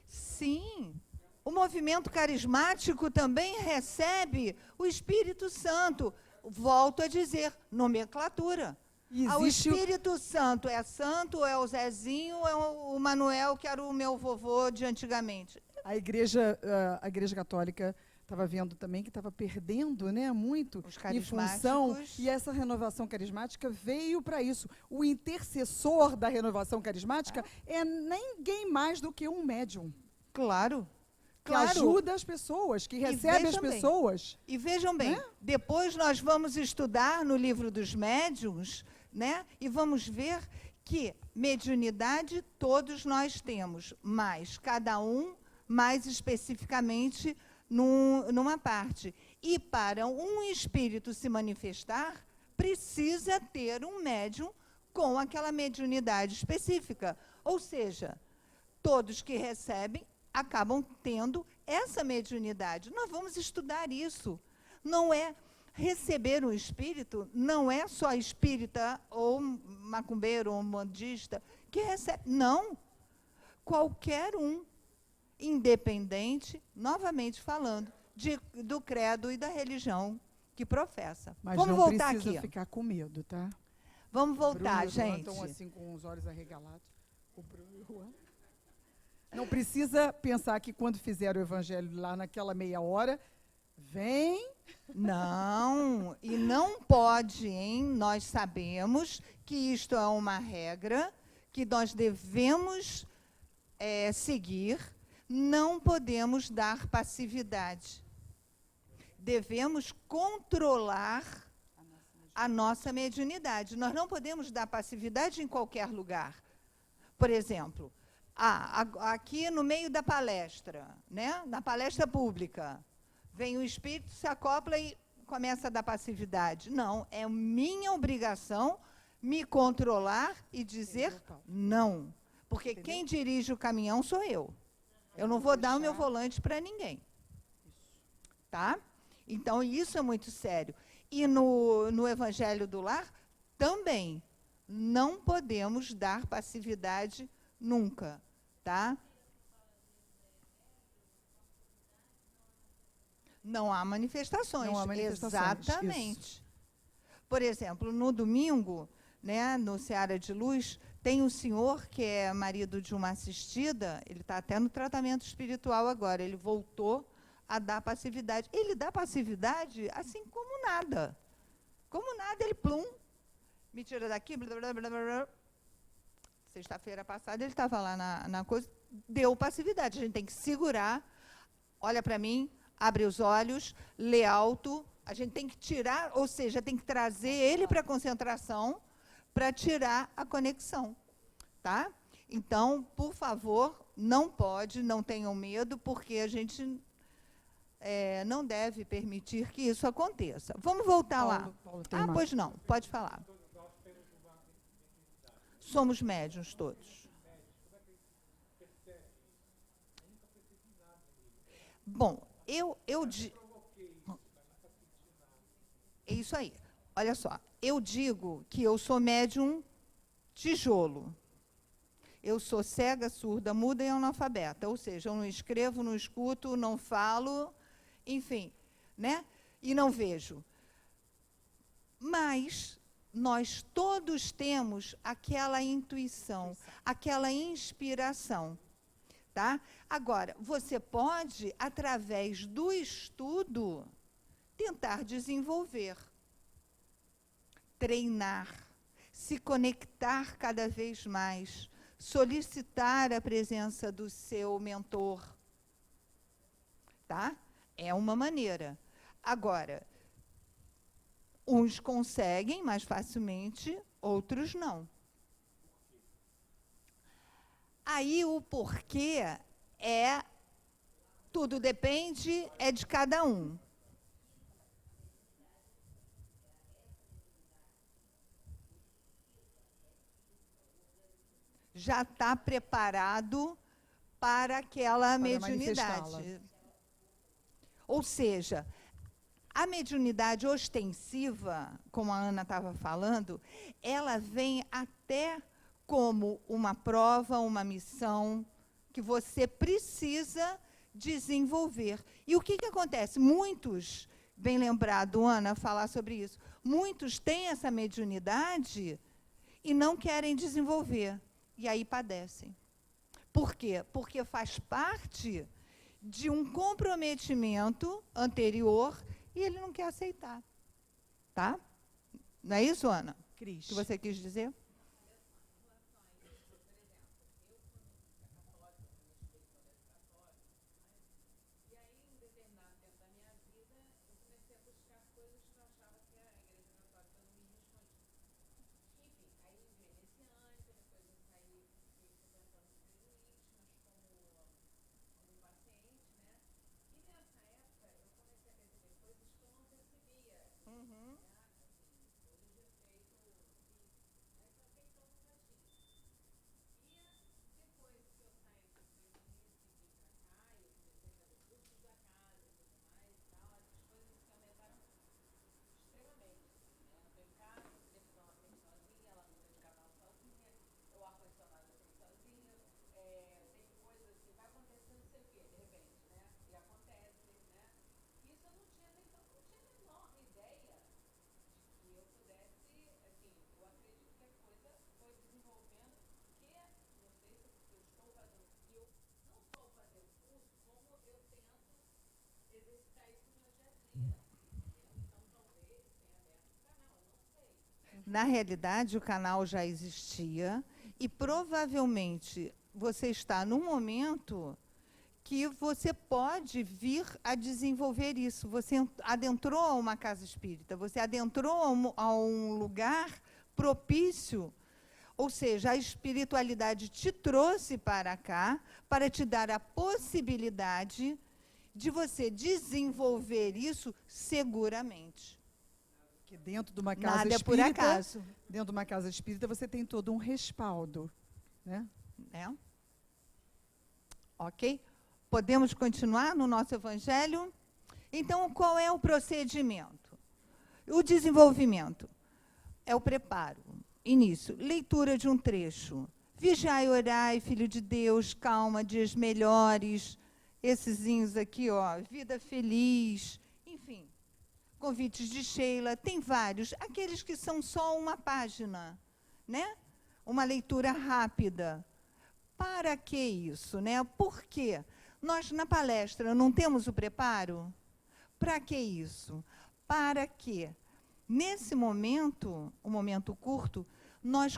Sim. O movimento carismático também recebe o Espírito Santo. Volto a dizer, nomenclatura. O Existe Espírito Santo é o Zezinho, é o Manuel, que era o meu vovô de antigamente. a igreja católica estava vendo também que estava perdendo, né, muito Os em função, carismáticos. e essa renovação carismática veio para isso. O intercessor da renovação carismática é ninguém mais do que um médium, Claro. que ajuda as pessoas, que recebe as veja bem, pessoas. E vejam bem, Né? depois nós vamos estudar no livro dos médiuns, né? E vamos ver que mediunidade todos nós temos, mas cada um mais especificamente numa parte. E para um espírito se manifestar, precisa ter um médium com aquela mediunidade específica. Ou seja, todos que recebem acabam tendo essa mediunidade. Nós vamos estudar isso. Não é receber um espírito, não é só espírita ou macumbeiro ou umbandista que recebe. Não. Qualquer um, independente, novamente falando, do credo e da religião que professa. Mas Vamos não voltar precisa aqui. ficar com medo, tá? Vamos voltar, Bruno e o Juan gente. estão assim com os olhos arregalados. O Bruno e o Juan. Não precisa pensar que quando fizeram o evangelho lá naquela meia hora, vem. Não, e não pode, hein? Nós sabemos que isto é uma regra, que nós devemos seguir, não podemos dar passividade. Devemos controlar a nossa mediunidade. Nós não podemos dar passividade em qualquer lugar. Por exemplo, aqui no meio da palestra, né, na palestra pública, vem o espírito, se acopla e começa a dar passividade. Não, é minha obrigação me controlar e dizer não. Porque quem dirige o caminhão sou eu. Eu não vou dar o meu volante para ninguém. Tá? Então, isso é muito sério. E no Evangelho do Lar, também, não podemos dar passividade nunca. Tá? Não há manifestações. Não há manifestações, exatamente. isso. Por exemplo, no domingo, né, no Seara de Luz, tem um senhor que é marido de uma assistida, ele está até no tratamento espiritual agora, ele voltou a dar passividade. Ele dá passividade assim como nada. Como nada, ele plum, me tira daqui, blá, blá, blá, blá. Sexta-feira passada ele estava lá na coisa, deu passividade. A gente tem que segurar, olha para mim, abre os olhos, lê alto, a gente tem que tirar, ou seja, tem que trazer ele para a concentração para tirar a conexão. Tá? Então, por favor, não pode, não tenham medo, porque a gente não deve permitir que isso aconteça. Vamos voltar lá. Paulo tem uma- Pois não, pode falar. Somos médiuns todos. Bom, é isso aí. Olha só, eu digo que eu sou médium tijolo. Eu sou cega, surda, muda e analfabeta. Ou seja, eu não escrevo, não escuto, não falo, enfim, né? E não vejo. Mas nós todos temos aquela intuição, aquela inspiração. Tá? Agora, você pode, através do estudo, tentar desenvolver, treinar, se conectar cada vez mais, solicitar a presença do seu mentor. Tá? É uma maneira. Agora, uns conseguem mais facilmente, outros não. Aí o porquê tudo depende, é de cada um. Já está preparado para aquela mediunidade. Ou seja, a mediunidade ostensiva, como a Ana estava falando, ela vem até como uma prova, uma missão que você precisa desenvolver. E o que acontece? Muitos, bem lembrado, Ana, falar sobre isso, muitos têm essa mediunidade e não querem desenvolver. E aí padecem. Por quê? Porque faz parte de um comprometimento anterior e ele não quer aceitar. Tá? Não é isso, Ana? Cris. O que você quis dizer? Na realidade, o canal já existia e provavelmente você está num momento que você pode vir a desenvolver isso. Você adentrou a uma casa espírita, você adentrou a um lugar propício, ou seja, a espiritualidade te trouxe para cá para te dar a possibilidade de você desenvolver isso seguramente. Porque dentro de uma casa Nada é por espírita, acaso. dentro de uma casa espírita, você tem todo um respaldo, né? Né? Ok? Podemos continuar no nosso evangelho? Então, qual é o procedimento? O desenvolvimento é o preparo. Início, leitura de um trecho. Vigiai e orai, filho de Deus, calma, dias melhores. Essesinhos aqui, ó, vida feliz, enfim. Convites de Sheila, tem vários. Aqueles que são só uma página, né? Uma leitura rápida. Para que isso, né? Por quê? Nós, na palestra, não temos o preparo? Para que isso? Para que, nesse momento, um momento curto, nós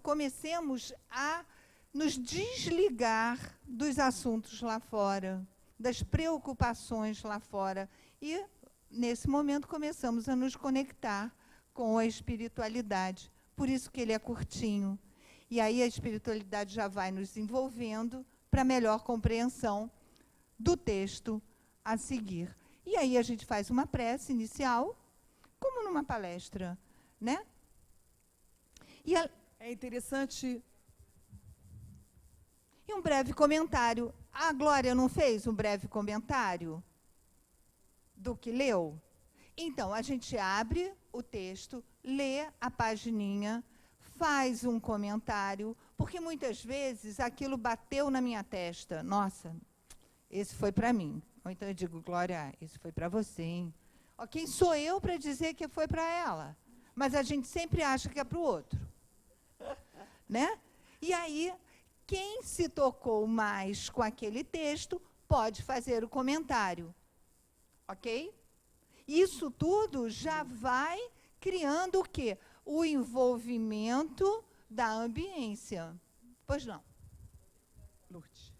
comecemos a nos desligar dos assuntos lá fora, das preocupações lá fora. E, nesse momento, começamos a nos conectar com a espiritualidade. Por isso que ele é curtinho. E aí a espiritualidade já vai nos envolvendo para melhor compreensão do texto a seguir. E aí a gente faz uma prece inicial, como numa palestra, né? É interessante. E um breve comentário. A Glória não fez um breve comentário do que leu? Então, a gente abre o texto, lê a pagininha, faz um comentário, porque muitas vezes aquilo bateu na minha testa. Nossa, esse foi para mim. Ou então eu digo, Glória, esse foi para você, hein? Ó, quem sou eu para dizer que foi para ela? Mas a gente sempre acha que é para o outro. Né? E aí, quem se tocou mais com aquele texto pode fazer o comentário. Ok? Isso tudo já vai criando o quê? O envolvimento da ambiência. Pois não. Lourdes.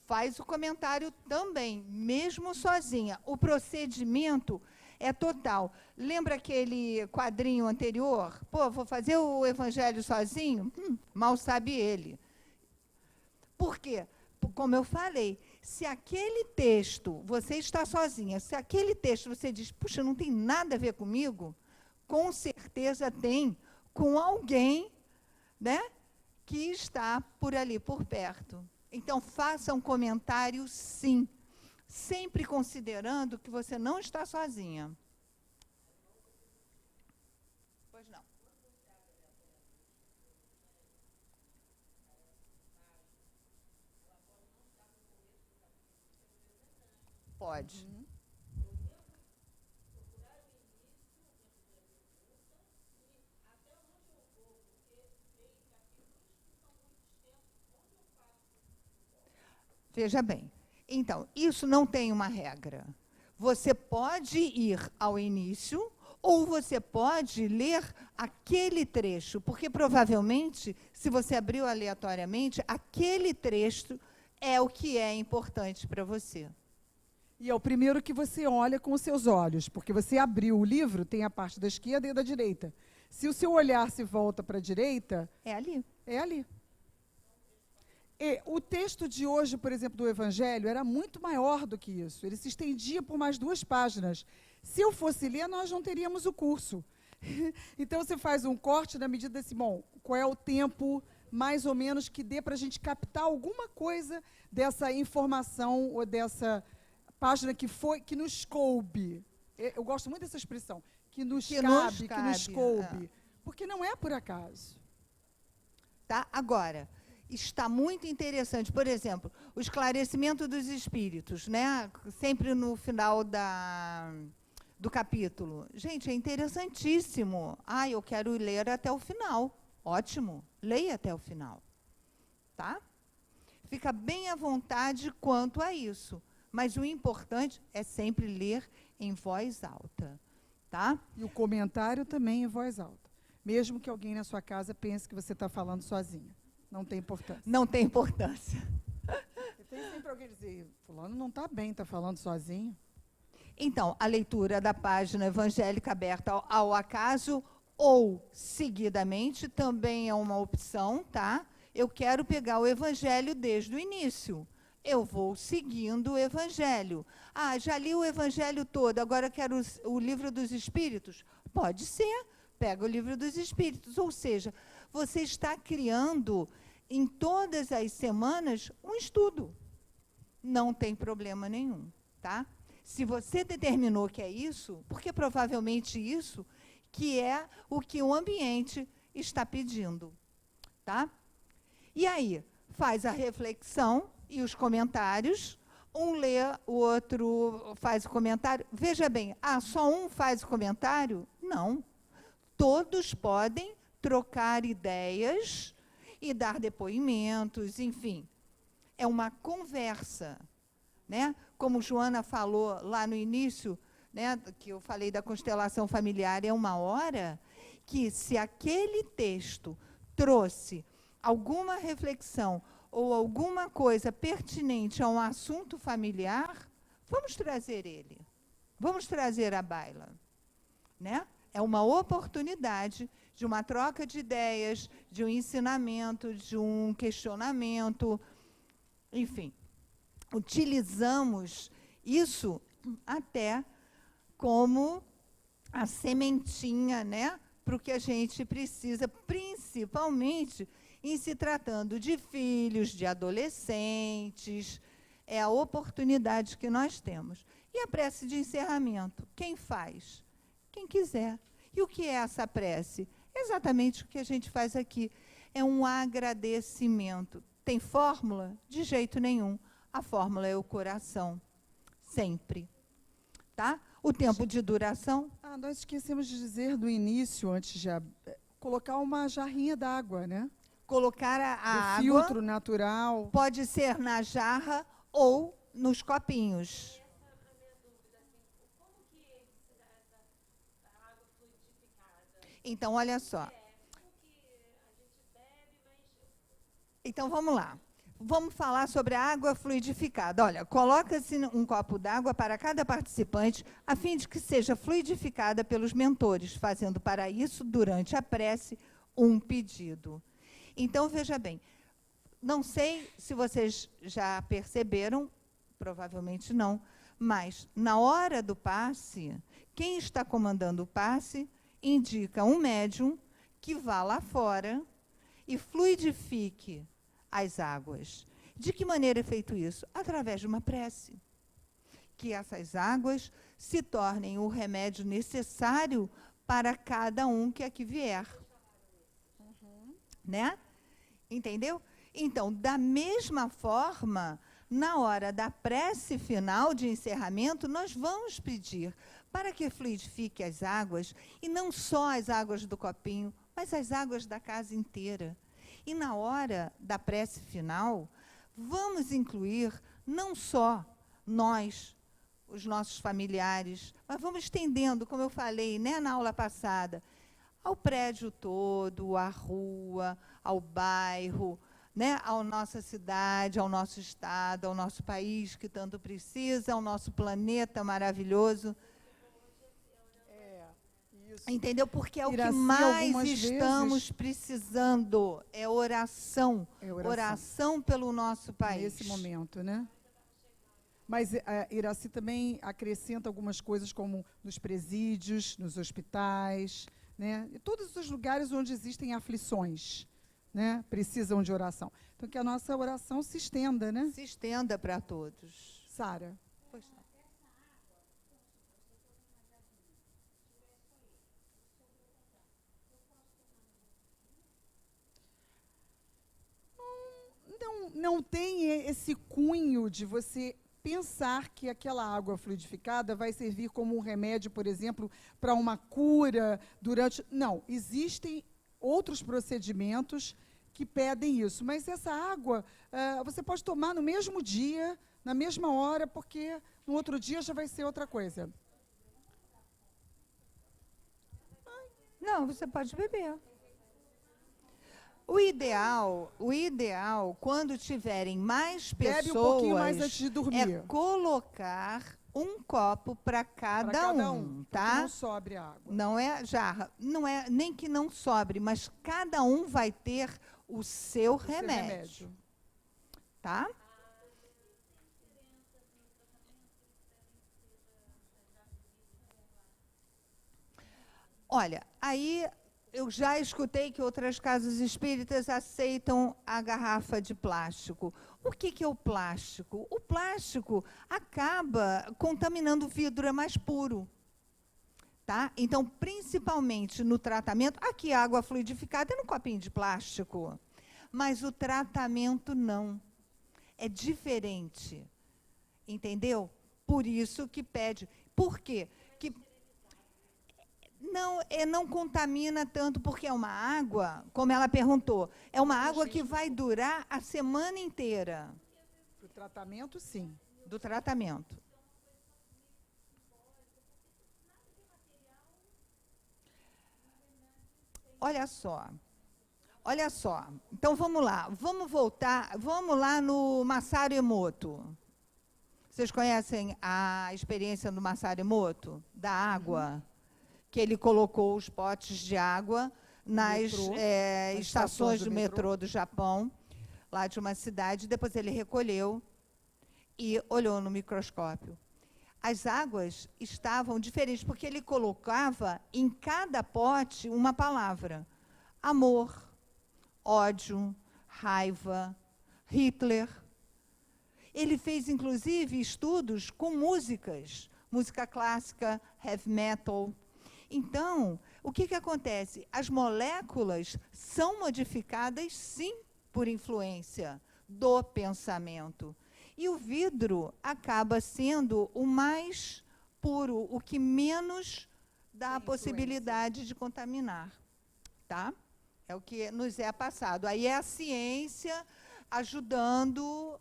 Faz o comentário também, mesmo sozinha. O procedimento é total. Lembra aquele quadrinho anterior? Pô, vou fazer o evangelho sozinho? Mal sabe ele. Por quê? Como eu falei, se aquele texto, você está sozinha, se aquele texto você diz, puxa, não tem nada a ver comigo, com certeza tem com alguém, né, que está por ali, por perto. Então, faça um comentário, sim, sempre considerando que você não está sozinha. Pois não. Pode. Veja bem, então, isso não tem uma regra. Você pode ir ao início ou você pode ler aquele trecho, porque provavelmente, se você abriu aleatoriamente, aquele trecho é o que é importante para você. E é o primeiro que você olha com os seus olhos, porque você abriu o livro, tem a parte da esquerda e da direita. Se o seu olhar se volta para a direita... É ali. É ali. E o texto de hoje, por exemplo, do Evangelho, era muito maior do que isso. Ele se estendia por mais 2 páginas. Se eu fosse ler, nós não teríamos o curso. Então, você faz um corte na medida desse, bom, qual é o tempo, mais ou menos, que dê para a gente captar alguma coisa dessa informação ou dessa página que nos coube. Eu gosto muito dessa expressão, que nos cabe, que nos coube. Porque não é por acaso. Tá? Agora, está muito interessante, por exemplo, o esclarecimento dos espíritos, né? Sempre no final do capítulo. Gente, é interessantíssimo. Eu quero ler até o final. Ótimo, leia até o final. Tá? Fica bem à vontade quanto a isso. Mas o importante é sempre ler em voz alta. Tá? E o comentário também em voz alta. Mesmo que alguém na sua casa pense que você está falando sozinha. Não tem importância. Não tem importância. E tem sempre alguém dizer, fulano não está bem, está falando sozinho. Então, a leitura da página evangélica aberta ao acaso ou seguidamente também é uma opção, tá? Eu quero pegar o evangelho desde o início. Eu vou seguindo o evangelho. Ah, já li o evangelho todo, agora quero o livro dos Espíritos. Pode ser, pega o livro dos Espíritos. Ou seja, você está criando em todas as semanas um estudo. Não tem problema nenhum, tá? Se você determinou que é isso, porque provavelmente isso que é o que o ambiente está pedindo, tá? E aí, faz a reflexão e os comentários, um lê, o outro faz o comentário. Veja bem, só um faz o comentário? Não. Todos podem trocar ideias e dar depoimentos, enfim. É uma conversa, né? Como Joana falou lá no início, né, que eu falei da constelação familiar, é uma hora que, se aquele texto trouxe alguma reflexão ou alguma coisa pertinente a um assunto familiar, vamos trazer ele. Vamos trazer à baila, né? É uma oportunidade de uma troca de ideias, de um ensinamento, de um questionamento, enfim. Utilizamos isso até como a sementinha, né, para o que a gente precisa, principalmente em se tratando de filhos, de adolescentes. É a oportunidade que nós temos. E a prece de encerramento? Quem faz? Quem quiser. E o que é essa prece? Exatamente o que a gente faz aqui. É um agradecimento. Tem fórmula? De jeito nenhum. A fórmula é o coração. Sempre. Tá? O tempo de duração? Nós esquecemos de dizer do início, antes de colocar uma jarrinha d'água, né? Colocar a água. Filtro natural. Pode ser na jarra ou nos copinhos. Essa é a minha dúvida, assim, como que se dá essa água fluidificada? Então, olha só. Como que a gente bebe, mas... Então, vamos lá. Vamos falar sobre a água fluidificada. Olha, coloca-se um copo d'água para cada participante, a fim de que seja fluidificada pelos mentores, fazendo para isso, durante a prece, um pedido. Então, veja bem, não sei se vocês já perceberam, provavelmente não, mas, na hora do passe, quem está comandando o passe indica um médium que vá lá fora e fluidifique as águas. De que maneira é feito isso? Através de uma prece. Que essas águas se tornem o remédio necessário para cada um que aqui vier. Né? Entendeu? Então, da mesma forma, na hora da prece final de encerramento, nós vamos pedir para que fluidifique as águas, e não só as águas do copinho, mas as águas da casa inteira. E na hora da prece final, vamos incluir não só nós, os nossos familiares, mas vamos estendendo, como eu falei, né, na aula passada, ao prédio todo, à rua, ao bairro, né, à nossa cidade, ao nosso estado, ao nosso país que tanto precisa, ao nosso planeta maravilhoso. Isso. Entendeu? Porque é o que Iraci, mais algumas estamos precisando. É oração. Oração pelo nosso país. Nesse momento, né? Mas Iraci também acrescenta algumas coisas, como nos presídios, nos hospitais, né? E todos os lugares onde existem aflições, né? Precisam de oração. Então, que a nossa oração se estenda, né? Se estenda para todos. Sara. Pois não. Não tem esse cunho de você pensar que aquela água fluidificada vai servir como um remédio, por exemplo, para uma cura durante... Não, existem outros procedimentos que pedem isso, mas essa água você pode tomar no mesmo dia, na mesma hora, porque no outro dia já vai ser outra coisa. Não, você pode beber. O ideal, quando tiverem mais Bebe um pouquinho mais pessoas, antes de dormir. é colocar um copo para Pra cada um, porque tá? não sobre água. Não é jarra, não é nem que não sobre, mas cada um vai ter o seu O seu remédio, tá? Olha, aí eu já escutei que outras casas espíritas aceitam a garrafa de plástico. O que é o plástico? O plástico acaba contaminando o vidro, é mais puro. Tá? Então, principalmente no tratamento, aqui a água fluidificada é no copinho de plástico, mas o tratamento não. É diferente. Entendeu? Por isso que pede. Por quê? Que não contamina tanto, porque é uma água, como ela perguntou, é uma água que vai durar a semana inteira O tratamento, sim. do tratamento. Olha só. Então, vamos lá. Vamos lá no Masaru Emoto. Vocês conhecem a experiência do Masaru Emoto? Da água? Que ele colocou os potes de água nas estações do metrô do Japão, lá de uma cidade, depois ele recolheu e olhou no microscópio. As águas estavam diferentes, porque ele colocava em cada pote uma palavra. Amor, ódio, raiva, Hitler. Ele fez, inclusive, estudos com músicas, música clássica, heavy metal. Então, o que acontece? As moléculas são modificadas, sim, por influência do pensamento. E o vidro acaba sendo o mais puro, o que menos dá a possibilidade de contaminar. Tá? É o que nos é passado. Aí é a ciência ajudando.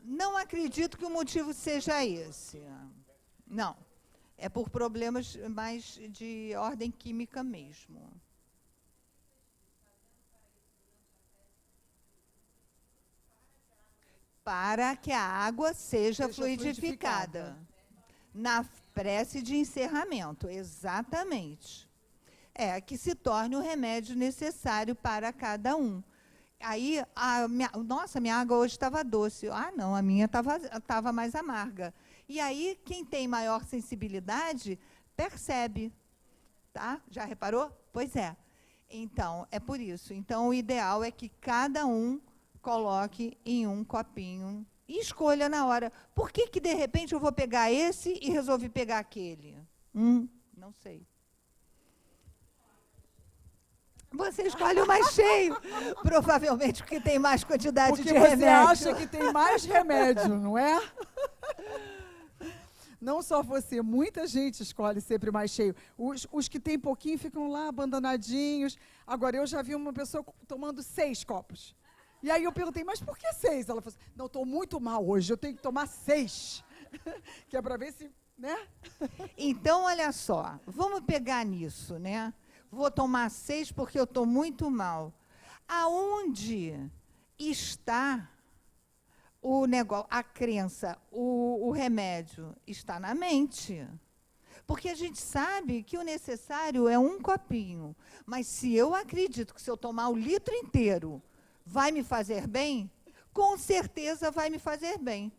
Não acredito que o motivo seja esse. Não. É por problemas mais de ordem química mesmo. Para que a água seja fluidificada. Na prece de encerramento, exatamente. É, que se torne o remédio necessário para cada um. Aí, nossa, minha água hoje estava doce. Ah, não, a minha estava mais amarga. E aí, quem tem maior sensibilidade, percebe. Tá? Já reparou? Pois é. Então, é por isso. Então, o ideal é que cada um coloque em um copinho e escolha na hora. Por que, de repente, eu vou pegar esse e resolvi pegar aquele? Não sei. Você escolhe o mais cheio, provavelmente porque tem mais quantidade de remédio. Porque você acha que tem mais remédio, não é? Não só você, muita gente escolhe sempre mais cheio. Os que têm pouquinho ficam lá abandonadinhos. Agora, eu já vi uma pessoa tomando 6 copos. E aí eu perguntei, mas por que 6? Ela falou assim, não, estou muito mal hoje, eu tenho que tomar 6. Que é para ver se, né? Então, olha só, vamos pegar nisso, né? Vou tomar 6 porque eu estou muito mal. Aonde está o negócio, a crença, o remédio? Está na mente. Porque a gente sabe que o necessário é um copinho. Mas se eu acredito que se eu tomar o litro inteiro vai me fazer bem, com certeza vai me fazer bem.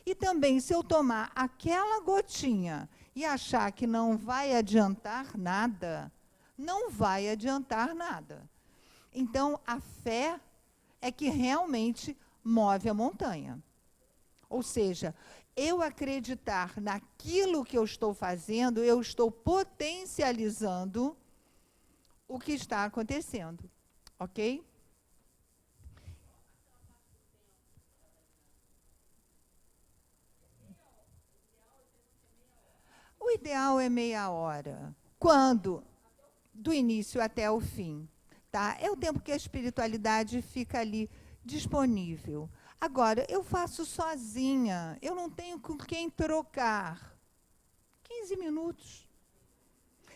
E também, se eu tomar aquela gotinha e achar que não vai adiantar nada, não vai adiantar nada. Então, a fé é que realmente move a montanha. Ou seja, eu acreditar naquilo que eu estou fazendo, eu estou potencializando o que está acontecendo. Ok? O ideal é meia hora. Quando? Do início até o fim. Tá? É o tempo que a espiritualidade fica ali disponível. Agora, eu faço sozinha, eu não tenho com quem trocar. 15 minutos.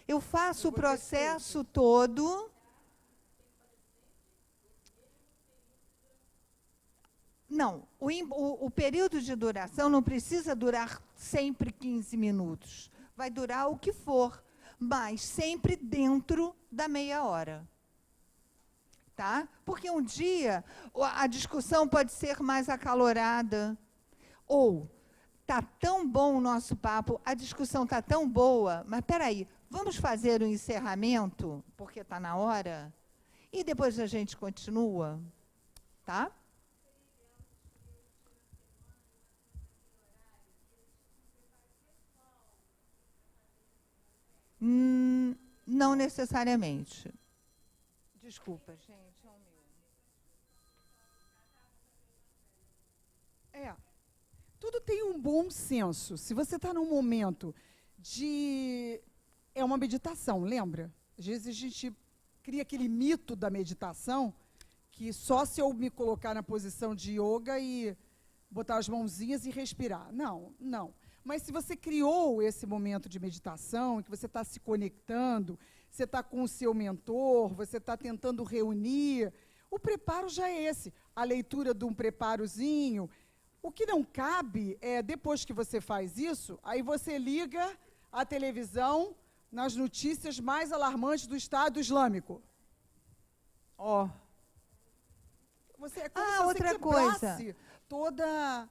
Eu faço o processo todo. Não, o período de duração não precisa durar sempre 15 minutos. Vai durar o que for, mas sempre dentro da meia hora. Tá? Porque um dia a discussão pode ser mais acalorada, ou está tão bom o nosso papo, a discussão está tão boa, mas espera aí, vamos fazer o encerramento, porque está na hora, e depois a gente continua, tá? Não necessariamente. Desculpa, gente, é o meu. É. Tudo tem um bom senso. Se você está num momento de... É uma meditação, lembra? Às vezes a gente cria aquele mito da meditação, que só se eu me colocar na posição de yoga e botar as mãozinhas e respirar. Não, não. Mas se você criou esse momento de meditação, em que você está se conectando, você está com o seu mentor, você está tentando reunir, o preparo já é esse. A leitura de um preparozinho. O que não cabe é, depois que você faz isso, aí você liga a televisão nas notícias mais alarmantes do Estado Islâmico. Ó. É como se você outra quebrasse coisa. toda...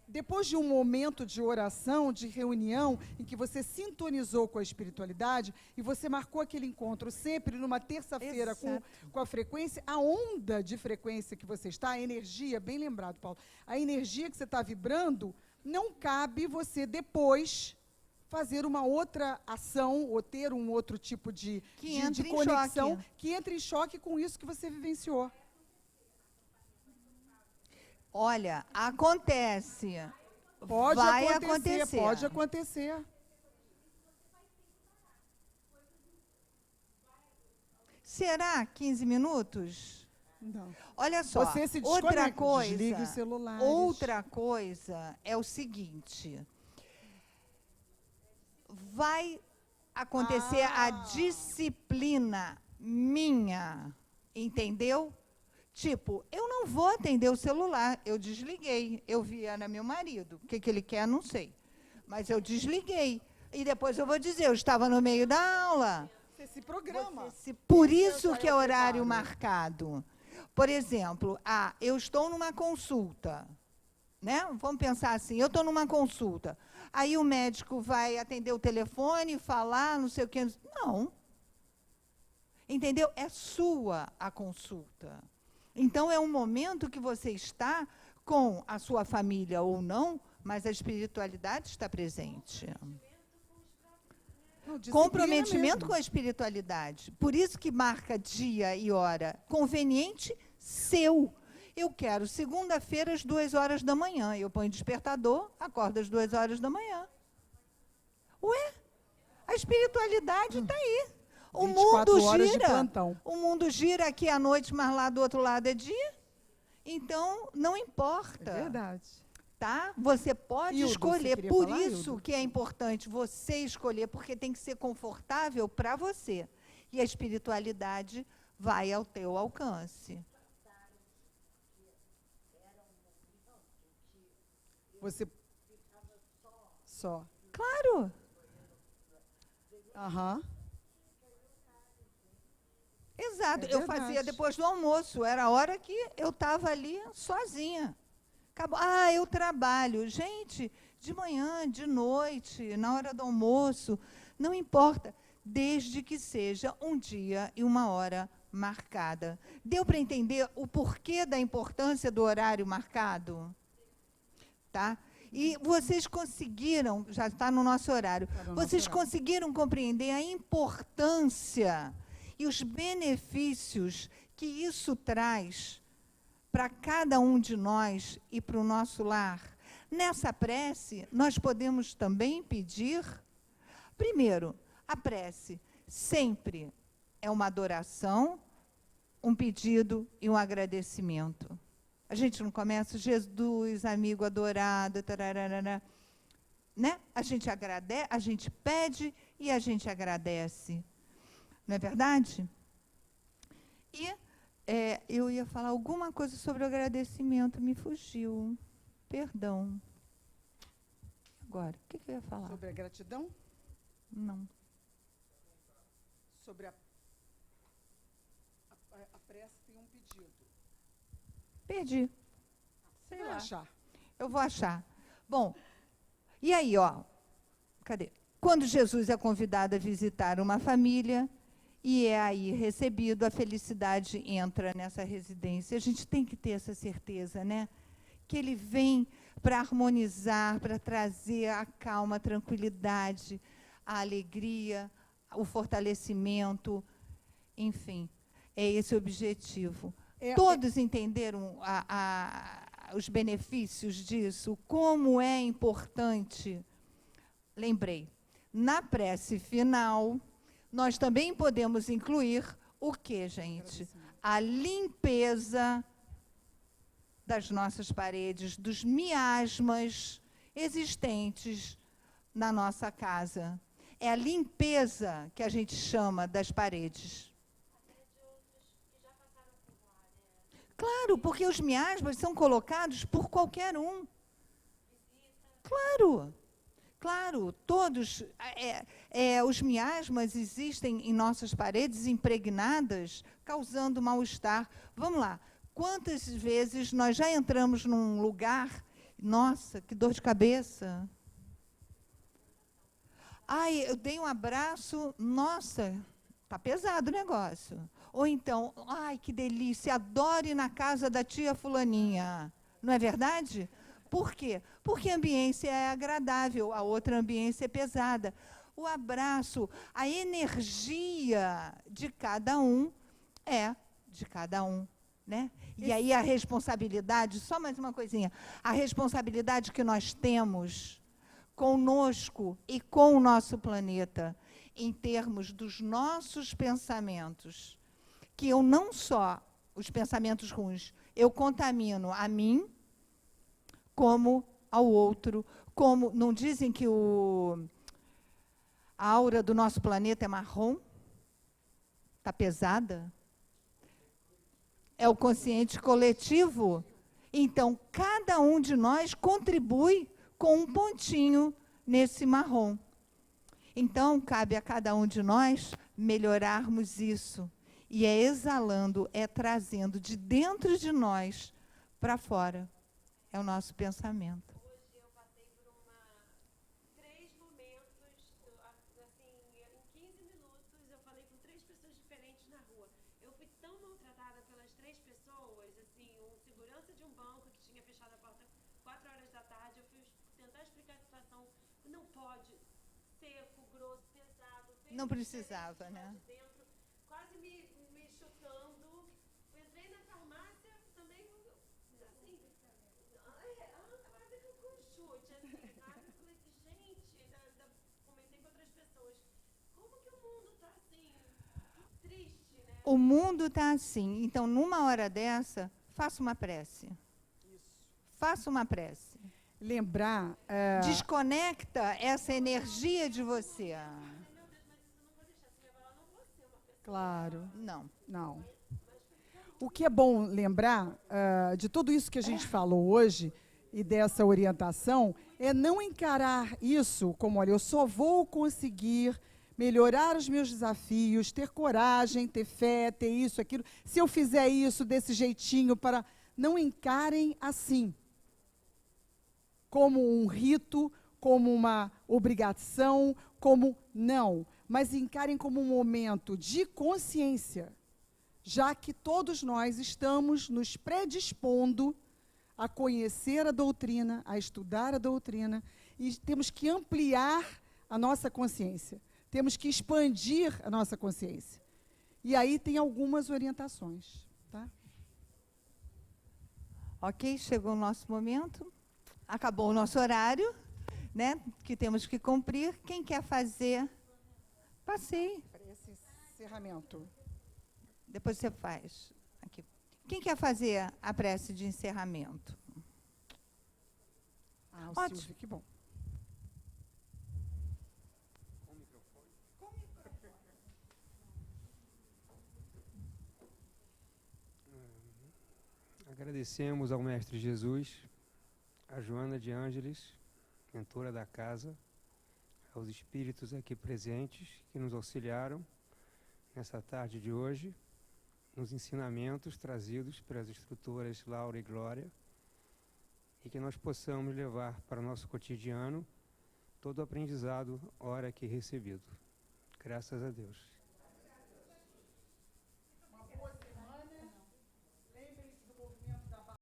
Depois de um momento de oração, de reunião, em que você sintonizou com a espiritualidade e você marcou aquele encontro sempre numa terça-feira com a frequência, a onda de frequência que você está, a energia, bem lembrado, Paulo, a energia que você está vibrando, não cabe você depois fazer uma outra ação ou ter um outro tipo de conexão que entre em choque com isso que você vivenciou. Olha, acontece. Vai acontecer. Pode acontecer. Será 15 minutos? Não. Olha só, você se outra coisa, desligue os celulares. outra coisa é o seguinte, vai acontecer a disciplina minha, entendeu? Tipo, eu não vou atender o celular, eu desliguei, eu vi Ana, meu marido, o que ele quer, não sei, mas eu desliguei, e depois eu vou dizer, eu estava no meio da aula. Você se programa. Por isso que é horário marcado. Por exemplo, eu estou numa consulta, né? Vamos pensar assim, eu estou numa consulta, aí o médico vai atender o telefone, falar, não sei o quê, não. Entendeu? É sua a consulta. Então, é um momento que você está com a sua família ou não, mas a espiritualidade está presente. Comprometimento mesmo. com a espiritualidade. Por isso que marca dia e hora conveniente seu. Eu quero segunda-feira às 2h da manhã. Eu ponho despertador, acordo às 2h da manhã. Ué, a espiritualidade está aí. O mundo gira. O mundo gira aqui à noite, mas lá do outro lado é dia. Então, não importa. É verdade. Tá? Você pode escolher. Você por falar, isso Hildo? que é importante você escolher, porque tem que ser confortável para você. E a espiritualidade vai ao teu alcance. Você só. Claro. Aham. Exato. É Eu verdade. fazia depois do almoço. Era a hora que eu estava ali sozinha. Acabou. Eu trabalho. Gente, de manhã, de noite, na hora do almoço, não importa, desde que seja um dia e uma hora marcada. Deu para entender o porquê da importância do horário marcado? Tá? E vocês conseguiram, já está no nosso horário, vocês conseguiram compreender a importância e os benefícios que isso traz para cada um de nós e para o nosso lar? Nessa prece, nós podemos também pedir, primeiro, a prece sempre é uma adoração, um pedido e um agradecimento. A gente não começa, Jesus, amigo adorado, tararara, né? A gente agradece, a gente pede e a gente agradece. Não é verdade? E eu ia falar alguma coisa sobre o agradecimento, me fugiu. Perdão. Agora, o que eu ia falar? Sobre a gratidão? Não. Sobre a prece tem um pedido. Perdi. Você Sei vai lá. achar. Eu vou achar. Bom, e aí, ó, cadê? Quando Jesus é convidado a visitar uma família e é aí recebido, a felicidade entra nessa residência. A gente tem que ter essa certeza, né? Que ele vem para harmonizar, para trazer a calma, a tranquilidade, a alegria, o fortalecimento, enfim, é esse o objetivo. Todos entenderam os benefícios disso? Como é importante? Lembrei, na prece final, nós também podemos incluir o quê, gente? A limpeza das nossas paredes, dos miasmas existentes na nossa casa. É a limpeza que a gente chama das paredes. Claro, porque os miasmas são colocados por qualquer um. Claro, claro, todos. Os miasmas existem em nossas paredes impregnadas, causando mal-estar. Vamos lá, quantas vezes nós já entramos num lugar, nossa, que dor de cabeça. Ai, eu dei um abraço, nossa, tá pesado o negócio. Ou então, ai, que delícia, adoro ir na casa da tia fulaninha. Não é verdade? Por quê? Porque a ambiência é agradável, a outra ambiência é pesada. O abraço, a energia de cada um é de cada um, né? E aí a responsabilidade, só mais uma coisinha, a responsabilidade que nós temos conosco e com o nosso planeta, em termos dos nossos pensamentos, que eu não só os pensamentos ruins, eu contamino a mim, como ao outro, como não dizem que a aura do nosso planeta é marrom? Está pesada? É o consciente coletivo? Então, cada um de nós contribui com um pontinho nesse marrom. Então, cabe a cada um de nós melhorarmos isso. E é exalando, é trazendo de dentro de nós para fora. É o nosso pensamento. Hoje eu passei por 3 momentos, assim, em 15 minutos, eu falei com 3 pessoas diferentes na rua. Eu fui tão maltratada pelas 3 pessoas, assim, um segurança de um banco que tinha fechado a porta 4 horas da tarde, eu fui tentar explicar a situação, não pode, seco, grosso, pesado. Não precisava, né? Dentro, quase me chutando. Eu entrei na farmácia também, assim, quase que com chute, assim, sabe? Eu falei assim, gente, comentei com outras pessoas, como que o mundo está assim, triste, né? O mundo está assim. Então, numa hora dessa, faça uma prece. Isso. Faça uma prece. Lembrar... Desconecta essa energia de você. Meu Deus, mas isso eu não vou deixar se levar, eu não vou ser uma pessoa. Claro, Não. não. O que é bom lembrar de tudo isso que a gente falou hoje e dessa orientação é não encarar isso como, olha, eu só vou conseguir melhorar os meus desafios, ter coragem, ter fé, ter isso, aquilo, se eu fizer isso desse jeitinho para... Não encarem assim, como um rito, como uma obrigação, como... Não, mas encarem como um momento de consciência, já que todos nós estamos nos predispondo a conhecer a doutrina, a estudar a doutrina, e temos que ampliar a nossa consciência, temos que expandir a nossa consciência. E aí tem algumas orientações. Tá? Ok, chegou o nosso momento, acabou o nosso horário, né, que temos que cumprir. Quem quer fazer? Passei. Para esse encerramento. Depois você faz. Aqui. Quem quer fazer a prece de encerramento? Ah, o Ótimo. Silvio, que bom. Agradecemos ao Mestre Jesus, a Joana de Ângeles, mentora da casa, aos espíritos aqui presentes que nos auxiliaram nessa tarde de hoje, nos ensinamentos trazidos pelas instrutoras Laura e Glória, e que nós possamos levar para o nosso cotidiano todo o aprendizado ora aqui recebido. Graças a Deus.